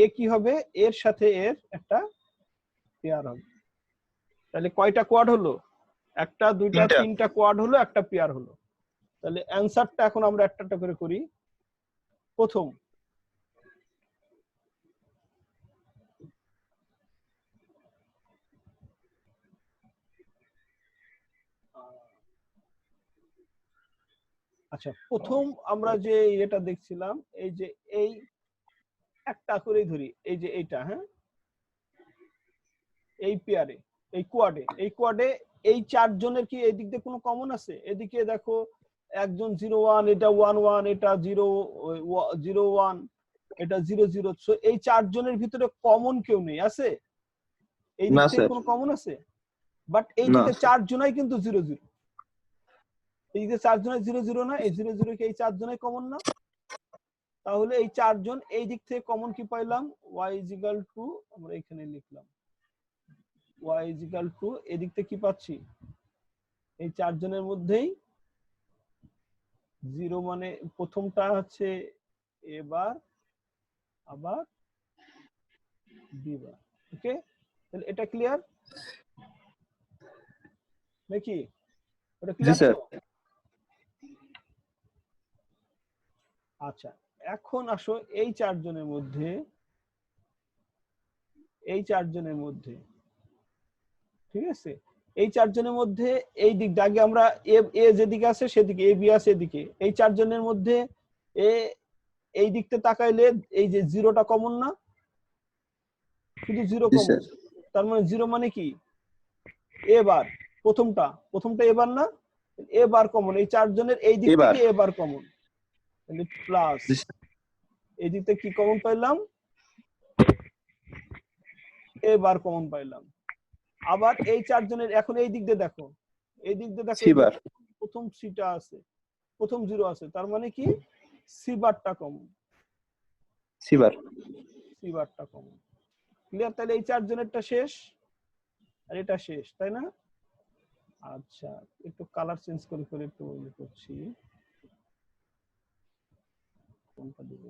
এ কি হবে, এর সাথে এর একটা পেয়ার হবে। তাহলে কয়টা কোয়াড হলো? একটা, দুইটা, তিনটা কোয়াড হলো, একটা পেয়ার হলো। তাহলে অ্যানসারটা এখন আমরা একটা একটা করে করি। প্রথম, আচ্ছা প্রথম আমরা যে এটা দেখছিলাম, এই যে এই একটা করেই ধরি, এই যে এইটা, হ্যাঁ এই পেয়ারে, এই কোয়াডে এই চারজনের কি এই দিক দিয়ে কোনো কমন আছে? এদিকে দেখো, একজন 0 1, এটা 1 1, এটা 0 0 1, এটা 0 0। সো এই চারজনের ভিতরে কমন কেউ নেই, আছে? এই দিক থেকে কোনো কমন আছে? বাট এই দিকে চারজনাই কিন্তু 0 0। এই দিকে চারজনাই 0 0 না, এই 0 0 কে এই চারজনাই কমন না? তাহলে এই চারজন এই দিক থেকে কমন কি পাইলাম? y = আমরা এখানে লিখলাম y = এদিক থেকে কি পাচ্ছি, এই চারজনের মধ্যেই 0 মানে প্রথমটা হচ্ছে a বার, আবার b বার। ওকে, তাহলে এটা ক্লিয়ার নাকি? এটা ক্লিয়ার তো? আচ্ছা, এখন আসো এই চারজনের মধ্যে, ঠিক আছে, এই চারজনের মধ্যে এই দিকটা আগে আমরা এ যেদিকে আছে সেদিকে, এ বি আছে এদিকে, এই চারজনের মধ্যে এ এই দিকতে তাকাইলে এই যে জিরোটা কমন না, শুধু জিরো জি কমন। স্যার। তার মানে জিরো মানে কি, এবার প্রথমটা এবার না, এবার কমন, এই চারজনের এই দিক এবার। থেকে এবার কমন, তাহলে প্লাস জি স্যার। এই দিক থেকে কি কমন পাইলাম, এবার কমন পাইলাম। আবার এই চারজনের এখন এই দিক দিয়ে দেখো, এই দিক দিয়ে দেখো, সি বার। প্রথম সিটা আছে, প্রথম জিরো আছে, তার মানে কি সি বারটা কমন, সি বার। সি বারটা কমন। ক্লিয়ার? তাহলে এই চারজনেরটা শেষ আর এটা শেষ, তাই না? আচ্ছা, একটু কালার চেঞ্জ করে করে একটু ইয়ে করছি, কোনটা দিব,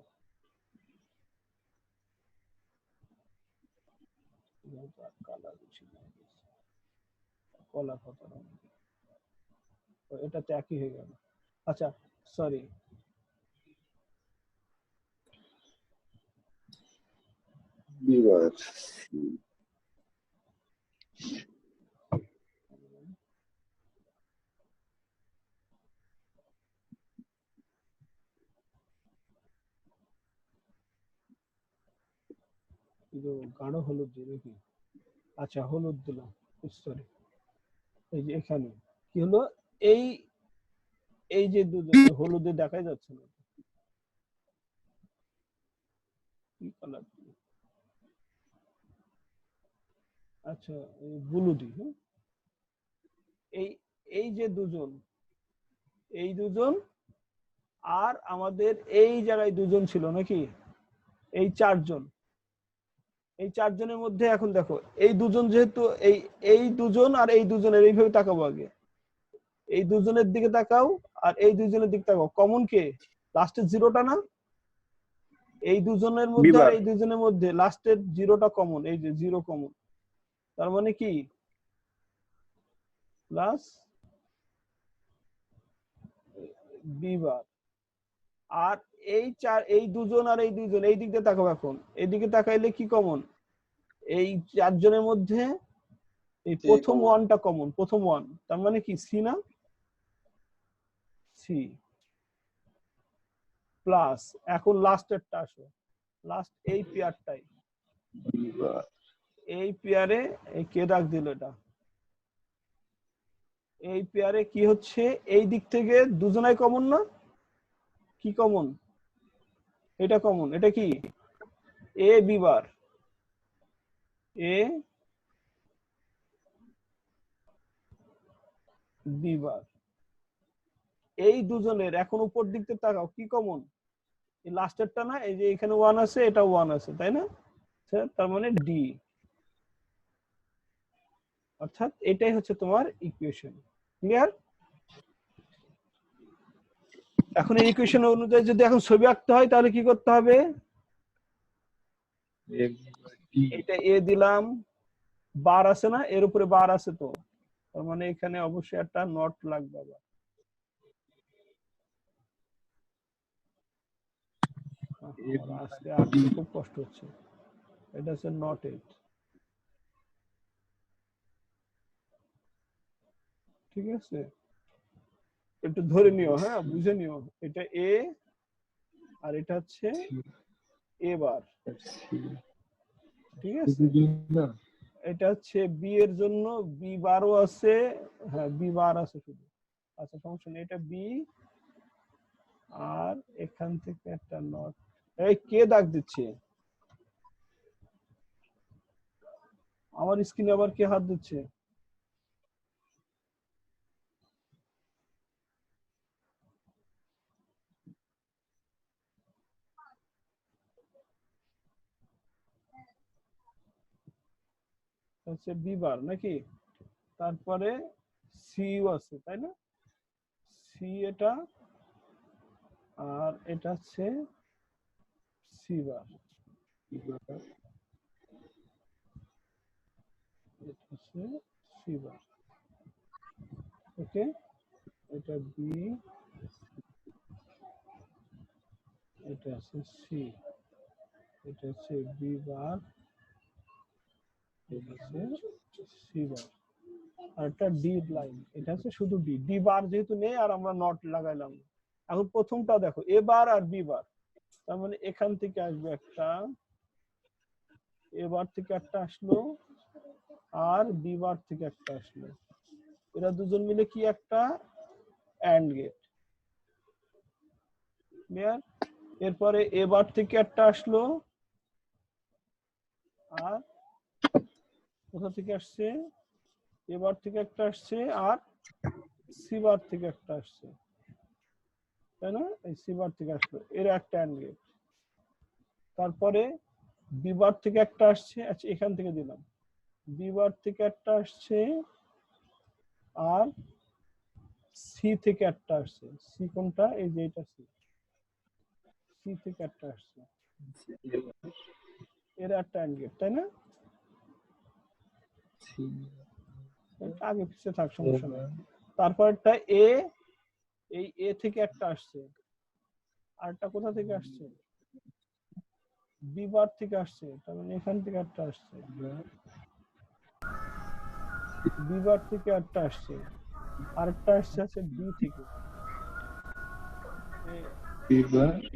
কালার বেশি কলা কত রঙ, এটাতে একই হয়ে গেল। আচ্ছা সরি, বি বার। গাঢ় হলুদ দিয়ে নাকি? আচ্ছা হলুদ দিলাম, সরি। এই যে এখানে কি হলো, এই এই যে দুজন হলুদে দেখাই যাচ্ছে না, কি কালার, আচ্ছা ব্লু দি, এই এই যে দুজন, এই দুজন আর আমাদের এই জায়গায় দুজন ছিল নাকি, এই চারজন, এই চারজনের মধ্যে এখন দেখো এই দুজন যেহেতু এই দুজন আর এই দুজনের এইভাবে তাকাবো, আগে এই দুজনের দিকে তাকাও আর এই দুজনের দিকে তাকাও, কমন কে, লাস্টের জিরোটা না, এই দুজনের মধ্যে আর এই দুজনের মধ্যে লাস্টের জিরোটা কমন, এই যে জিরো কমন, তার মানে কি প্লাস বি বার। আর এই দুজন আর এই দুজন এই দিক দিয়ে তাকাবো, এখন এই দিকে তাকাইলে কি কমন, এই চারজনের মধ্যে এই প্রথম ওয়ানটা কমন, প্রথম ওয়ান, তার মানে কি সি না, সি প্লাস এখন লাস্টেরটা আসো, লাস্ট এই পেয়ারটাই, এই পেয়ারে কে ডাক দিল, এটা এই পেয়ারে কি হচ্ছে, এই দিক থেকে দুজনাই কমন না, কি কমন, এটা কমন, এটা কি A B bar, A B বার, এই দুজনের এখন উপর দিক থেকে তাকাও কি কমন, এই লাস্টেরটা না, এই যে এখানে ওয়ান আছে, এটা ওয়ান আছে, তাই না, তার মানে ডি, অর্থাৎ এটাই হচ্ছে তোমার ইকুয়েশন। ক্লিয়ার? এখন এই ইকুয়েশন অনুযায়ী যদি এখন ছবি আঁকতে হয় তাহলে কি করতে হবে, এটা এ দিলাম, বার আছে না, এর উপরে বার আছে, তো তার মানে এখানে অবশ্যই একটা নট লাগবে আবার, আজকে আঁকতে খুব কষ্ট হচ্ছে, এটা হচ্ছে নট এইট, ঠিক আছে, একটু ধরে নিও, হ্যাঁ বুঝে নিও, এটা এ আর এটা হচ্ছে এ বার, ঠিক আছে, এটা হচ্ছে বি এর জন্য বি বারও আছে, হ্যাঁ বি বার আছে শুধু, আচ্ছা সমস্যা নেই, এটা বি আর এখান থেকে একটা নট, এই কে দাগ দিচ্ছে, আমার স্ক্রিনে আবার কে হাত দিচ্ছে, হচ্ছে বি বার নাকি, তারপরে সি আছে তাই না, সি এটা আর এটা হচ্ছে সি বার, এটা হচ্ছে সি বার, ওকে, এটা বি, এটা হচ্ছে সি, এটা হচ্ছে বি বার, এটা হচ্ছে সি বার, আর একটা ডি লাইন, এটা হচ্ছে শুধু ডি, ডি বার যেহেতু নেই আর আমরা নট লাগাইলাম। এখন প্রথমটা দেখো এ বার আর বি বার, তার মানে এখান থেকে আসবে একটা, এবার থেকে একটা আসলো, আর বিবার থেকে একটা আসলো। এরা দুজন মিলে কি একটা অ্যান্ড গেট। ক্লিয়ার? এরপরে এবার থেকে একটা আসলো, আর কোথা থেকে আসছে? এবার থেকে একটা আসছে, আর সিবার থেকে একটা আসছে, তাই না? এই সিবার থেকে আসলো, এর একটা অ্যান্ড গেট। তারপরে বিবার থেকে একটা আসছে, আচ্ছা এখান থেকে দিলাম, বিবার থেকে একটা আসছে, আর সি থেকে একটা আসছে। সি কোনটা? এই যে এটা সি, সি থেকে একটা আসছে, এর একটা অ্যান্ড গেট, তাই না? আগে পিছিয়ে থাক, সমস্যা নেই। তারপরটা এ, এই এ থেকে একটা আসছে, আরটা কোথা থেকে আসছে? বি বার থেকে আসছে, তার মানে এখান থেকে একটা আসছে, বি বার থেকে একটা আসছে, আরেকটা আসছে আছে ডি থেকে,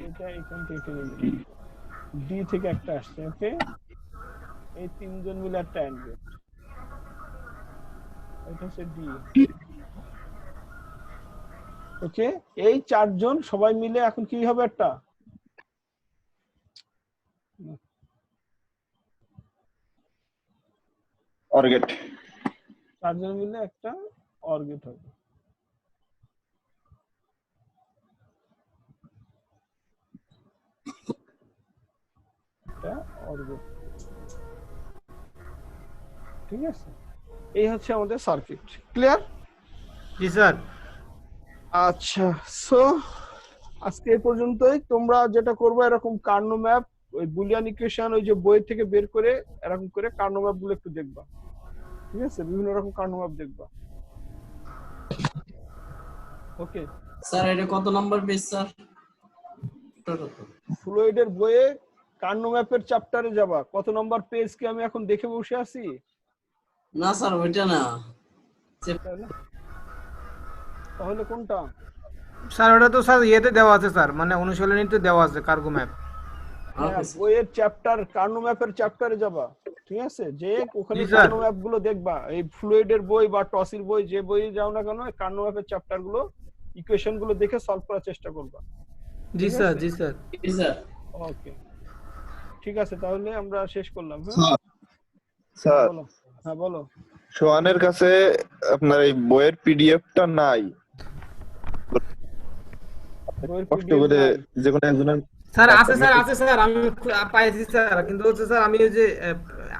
এটা এখান থেকে ডি থেকে একটা আসছে। ওকে, এই তিনজন মিলে একটা অ্যান্ড গেট, এটা হচ্ছে ডি। ওকে, এই চারজন সবাই মিলে এখন কি হবে? একটা অর গেট। চারজন মিলে একটা অর গেট হবে। একটা অর গেট, ঠিক আছে? এই হচ্ছে আমাদের সার্কিট। ক্লিয়ার? জি স্যার। আচ্ছা, সো আজকে এই পর্যন্তই। তোমরা যেটা করবে, এরকম কার্নো ম্যাপ, ওই বুলিয়ান ইকুয়েশন ওই যে বই থেকে বের করে এরকম করে কার্নো ম্যাপ গুলো একটু দেখবা, ঠিক আছে? বিভিন্ন রকম কার্নো ম্যাপ দেখবা। ওকে স্যার এটা কত নাম্বার পেজ স্যার? ফ্লুইডের বইয়ে কার্নো ম্যাপের চ্যাপ্টারে যাবা। কত নম্বর পেজ কি আমি এখন দেখে বসে আছি? না স্যার ওইটা না, তাহলে কোনটা? স্যার ওটা তো স্যার ইয়েতে দেওয়া আছে স্যার, মানে অনুশীলনীতে দেওয়া আছে কার্গো ম্যাপ। বইয়ের চ্যাপ্টার, কার্নো ম্যাপের চ্যাপ্টারে যাবা, ঠিক আছে? যে ওখানে জি, স্যার। কার্নো ম্যাপ গুলো দেখবা। এই ফ্লুইডের বই বা টসির বই, যে বই যাও না কেন, কার্নো ম্যাপের চ্যাপ্টার গুলো, ইকুয়েশন গুলো দেখে সলভ করার চেষ্টা করবা। জি ঠিক স্যার, আছে? জি স্যার। জি স্যার। ওকে, ঠিক আছে, তাহলে আমরা শেষ করলাম। হ্যাঁ স্যার, বলো। হ্যাঁ বলো। সোহানের কাছে আপনার এই বইয়ের পিডিএফটা নাই। বইয়ের কষ্ট PDF করে নাই? যে কোনো একজনের স্যার আছে স্যার, আছে স্যার, আমি পাইছি স্যার, কিন্তু হচ্ছে স্যার আমি ওই যে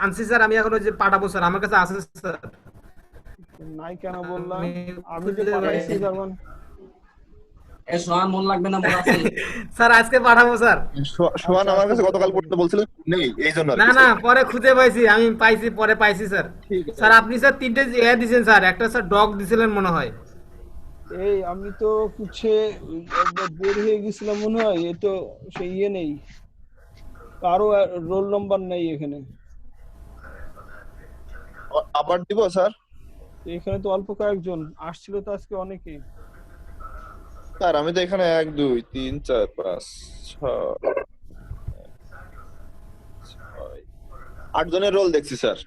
আনছি স্যার, আমি এখন ওই যে পাঠাবো স্যার, আমার কাছে আছে স্যার। নাই কেন বললাম? আমি যে খুঁজে পাঠাইছি পাই- যেমন। এ সোহান মন লাগবে না মোর আছে। স্যার আজকে পাঠাবো স্যার। সোহান আমার কাছে গতকাল পর্যন্ত বলছিল নেই, এই জন্য আর না কি, না, স্যার। পরে খুঁজে পাইছি, আমি পাইছি, পরে পাইছি স্যার। ঠিক আছে। স্যার আপনি স্যার তিনটে দিয়েছেন স্যার, একটা স্যার ডগ দিছিলেন মনে হয়। এই আমি তো কুছে একবার বের হয়ে গেছিলাম মনে হয়। এ তো সেই ইয়ে নেই, কারো রোল নাম্বার নেই এখানে। আবার দিব স্যার? এখানে তো অল্প কয়েকজন আসছিল, তো আজকে অনেকে। স্যার আমি তো এখানে 1 2 3 4 5 6 8 জনের রোল দেখছি স্যার।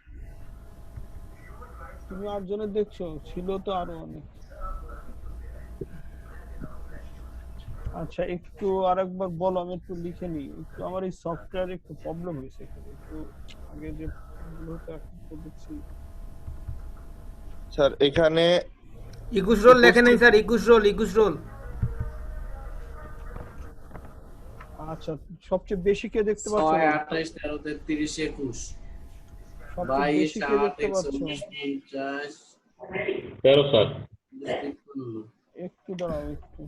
তুমি 8 জনের দেখছো? ছিল তো আরো অনেক। আচ্ছা একটু আরেকবার বলো, আমি একটু লিখে নিই। একটু আমার এই সফটওয়্যারে একটু প্রবলেম হয়েছে এখানে, একটু আগে যে গুলোতে এখন তো দেখছি। স্যার এখানে 21 রোল লেখে নেই স্যার, 21 রোল, 21 রোল। আচ্ছা, সবচেয়ে বেশি কে দেখতে পাচ্ছ? 6 28 13 33 21 সবচেয়ে 22 বেশি কে 8 দেখতে পাচ্ছ? 149 13 স্যার। 53 একটু দাঁড়াও একটু।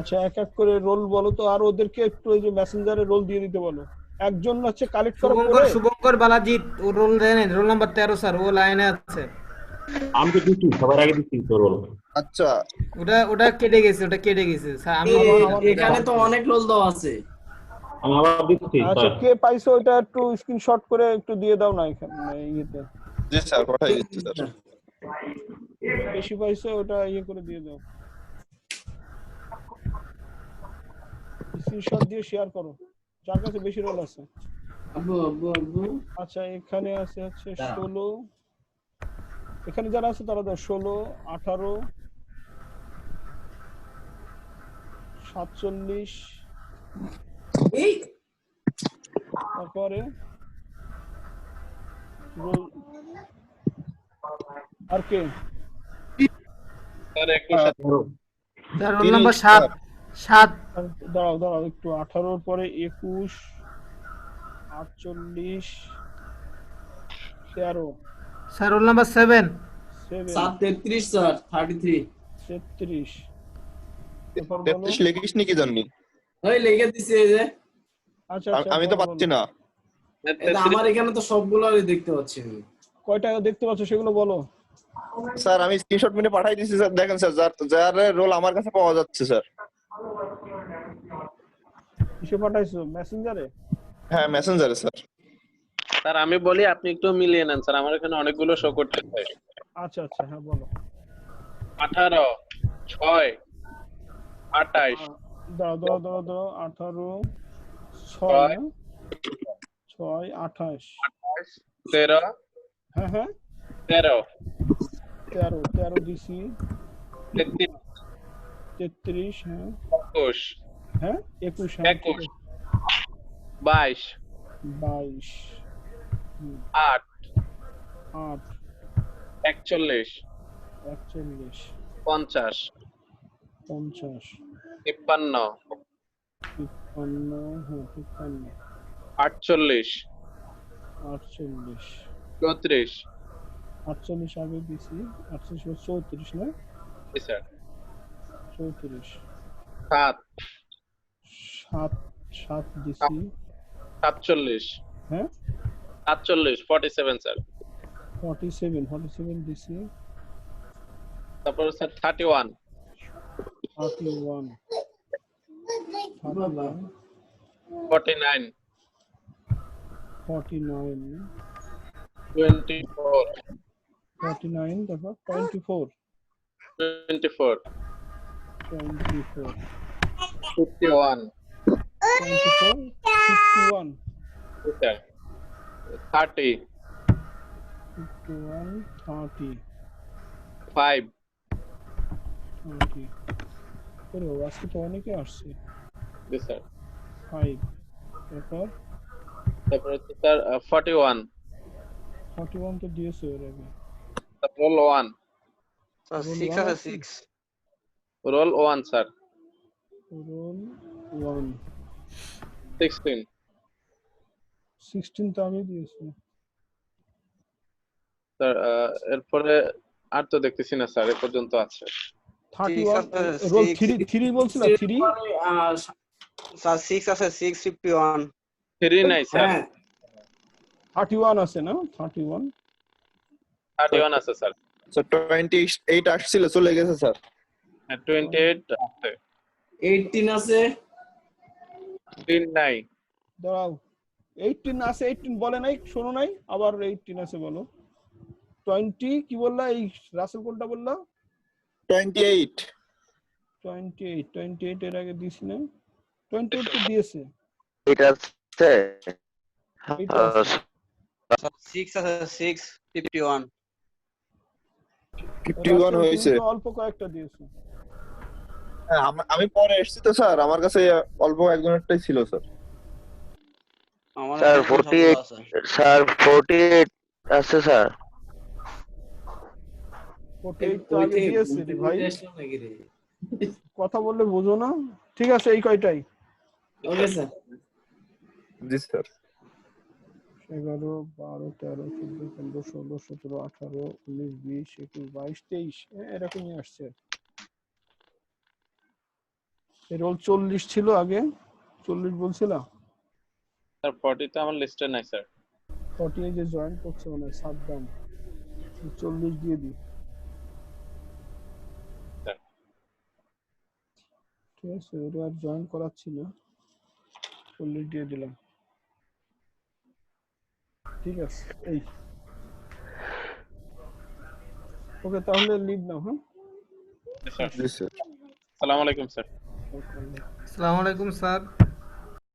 আচ্ছা এক এক করে রোল বলো তো, আর ওদেরকে একটু ওই যে মেসেঞ্জারে রোল দিয়ে দিতে বলো। একজন হচ্ছে কালেক্ট করার পরে শুভঙ্কর বালাজিৎ, ও রোল দেয় নাই, রোল নাম্বার 13 স্যার, ও লাইনে আছে। আমি তো দিচ্ছি সবার আগে দিচ্ছি তোর রোল। আচ্ছা ওটা কেটে গেছে, ওটা কেটে গেছে স্যার। আমি এখানে তো অনেক রোল দেওয়া আছে। আমি আবার দিচ্ছি আচ্ছা স্যার। কে পাইছো ওটা একটু স্ক্রিনশট করে একটু দিয়ে দাও না এখানে ইয়েতে। জি স্যার পাঠাই দিচ্ছি স্যার। বেশি পাইছো ওটা ইয়ে করে দিয়ে দাও, স্ক্রিনশট দিয়ে শেয়ার করো যার কাছে বেশি রোল আছে। আব্বু আব্বু আব্বু আচ্ছা এখানে আছে হচ্ছে 16, এখানে যারা আছে তারা দাও 16, 18, 47, এই তারপরে রোল আর কে? স্যার 21 স্যার রোল নাম্বার 7 দাঁড়াও দাঁড়াও একটু, 18 পরে 21, 48, 13, স্যার রোল নাম্বার 7 7 33 স্যার 33 33, তারপর বলো। 33 লিখিস নি কি জানি? ওই লিখে দিছি এই যে। আচ্ছা আমি তো বলো, পাচ্ছি বলো। না। এটা আমার এখানে তো সবগুলোই দেখতে পাচ্ছি আমি। কয়টা দেখতে পাচ্ছ সেগুলো বলো। স্যার আমি স্ক্রিনশট মেরে পাঠাই দিচ্ছি স্যার, দেখেন স্যার যার রোল আমার কাছে পাওয়া যাচ্ছে স্যার। কিসে পাঠাইছো? মেসেঞ্জারে? হ্যাঁ মেসেঞ্জারে স্যার। স্যার আমি বলি আপনি একটু মিলিয়ে নেন স্যার, আমার এখানে অনেকগুলো শো করতেছে। আচ্ছা আচ্ছা হ্যাঁ বলো। 18, 6, 28, দাঁড়াও দাঁড়াও দাঁড়াও দাঁড়াও, 18, 6, 6, 28, 13, হ্যাঁ হ্যাঁ 13, 13 দিছি, 33, 33, হ্যাঁ 21, হ্যাঁ 21, হ্যাঁ 21, 22, 22, 8, 8, 41, 41, 50, 50, 53, 53, হ্যাঁ 53, 48, 48, 34, 48 আগে দিছি, 48 পর 34 না? জি স্যার, 34, 7, 7 দিছি, 47, হ্যাঁ 47, 47 স্যার। 47 দিছি, তারপর স্যার 31, 31, 49, 49, 24, 49, তারপর 24, 24, 24, 51, 24, 51, জি স্যার, 30, 51, 30, 5, 30, ওরে বাবা, আজকে তো অনেকে আসছে। জি স্যার, 5, তারপর তারপর হচ্ছে স্যার 41, 41 তো দিয়েছে ওর আগে। তারপর রোল 1, স্যার Roll 6 one আছে আছে? 6 রোল 1 স্যার, রোল 1, 16, 16 তো আগে দিয়েছে। স্যার এরপরে আর তো দেখতেছি না স্যার, এ পর্যন্ত আছে। 31, আছে, রোল 6, 3 বলছিল 3, স্যার 6 আছে 651 3 নাই স্যার, হ্যাঁ 31 আছে না? 31, 31 আছে স্যার, স্যার 28 আসছিল চলে গেছে স্যার। 28 আছে, 18 আছে 3 নাই, দাঁড়াও 18 আছে, 18 বলে নাই, শোনো নাই, আবার 18 আছে বলো। 20 কি বললা? এই রাসেল কোনটা বললা? 28 28 এর আগে দিছি না? 28 তো দিয়েছে, এটা আছে এইটা আছে। স্যার 6 আছে 651 51 রাসেল হয়েছে। তুমি তো অল্প কয়েকটা দিয়েছো। হ্যাঁ আমি পরে এসেছি তো স্যার, আমার কাছে অল্প একজনেরটাই ছিল স্যার। আমার স্যার এখানে সবগুলো 48, আছে। স্যার 48 আছে স্যার। 48 তো আগে দিয়েছে রে ভাই, আসলাম নাকি রে? কথা বললে বোঝো না। ঠিক আছে এই কয়টাই, ওকে স্যার। জি স্যার। 11, 12, 13, 14, 15, 16, 17, 18, 19, 20, 21, 22, 23 এরকমই আসছে। রোল 40 ছিল আগে, 40 বলছিল। স্যার 40 তো আমার লিস্টে নাই স্যার। 40 যে জয়েন করছে মানে সাদ্দাম, 40 দিয়ে দিই। ঠিক আছে, ওরা আর জয়েন করাচ্ছি না, ফুললি দিয়ে দিলাম। ঠিক আছে, এই ওকে, তাহলে লিভ নাও। হ্যাঁ, জি স্যার। আসসালামু আলাইকুম স্যার। আসসালামু আলাইকুম স্যার।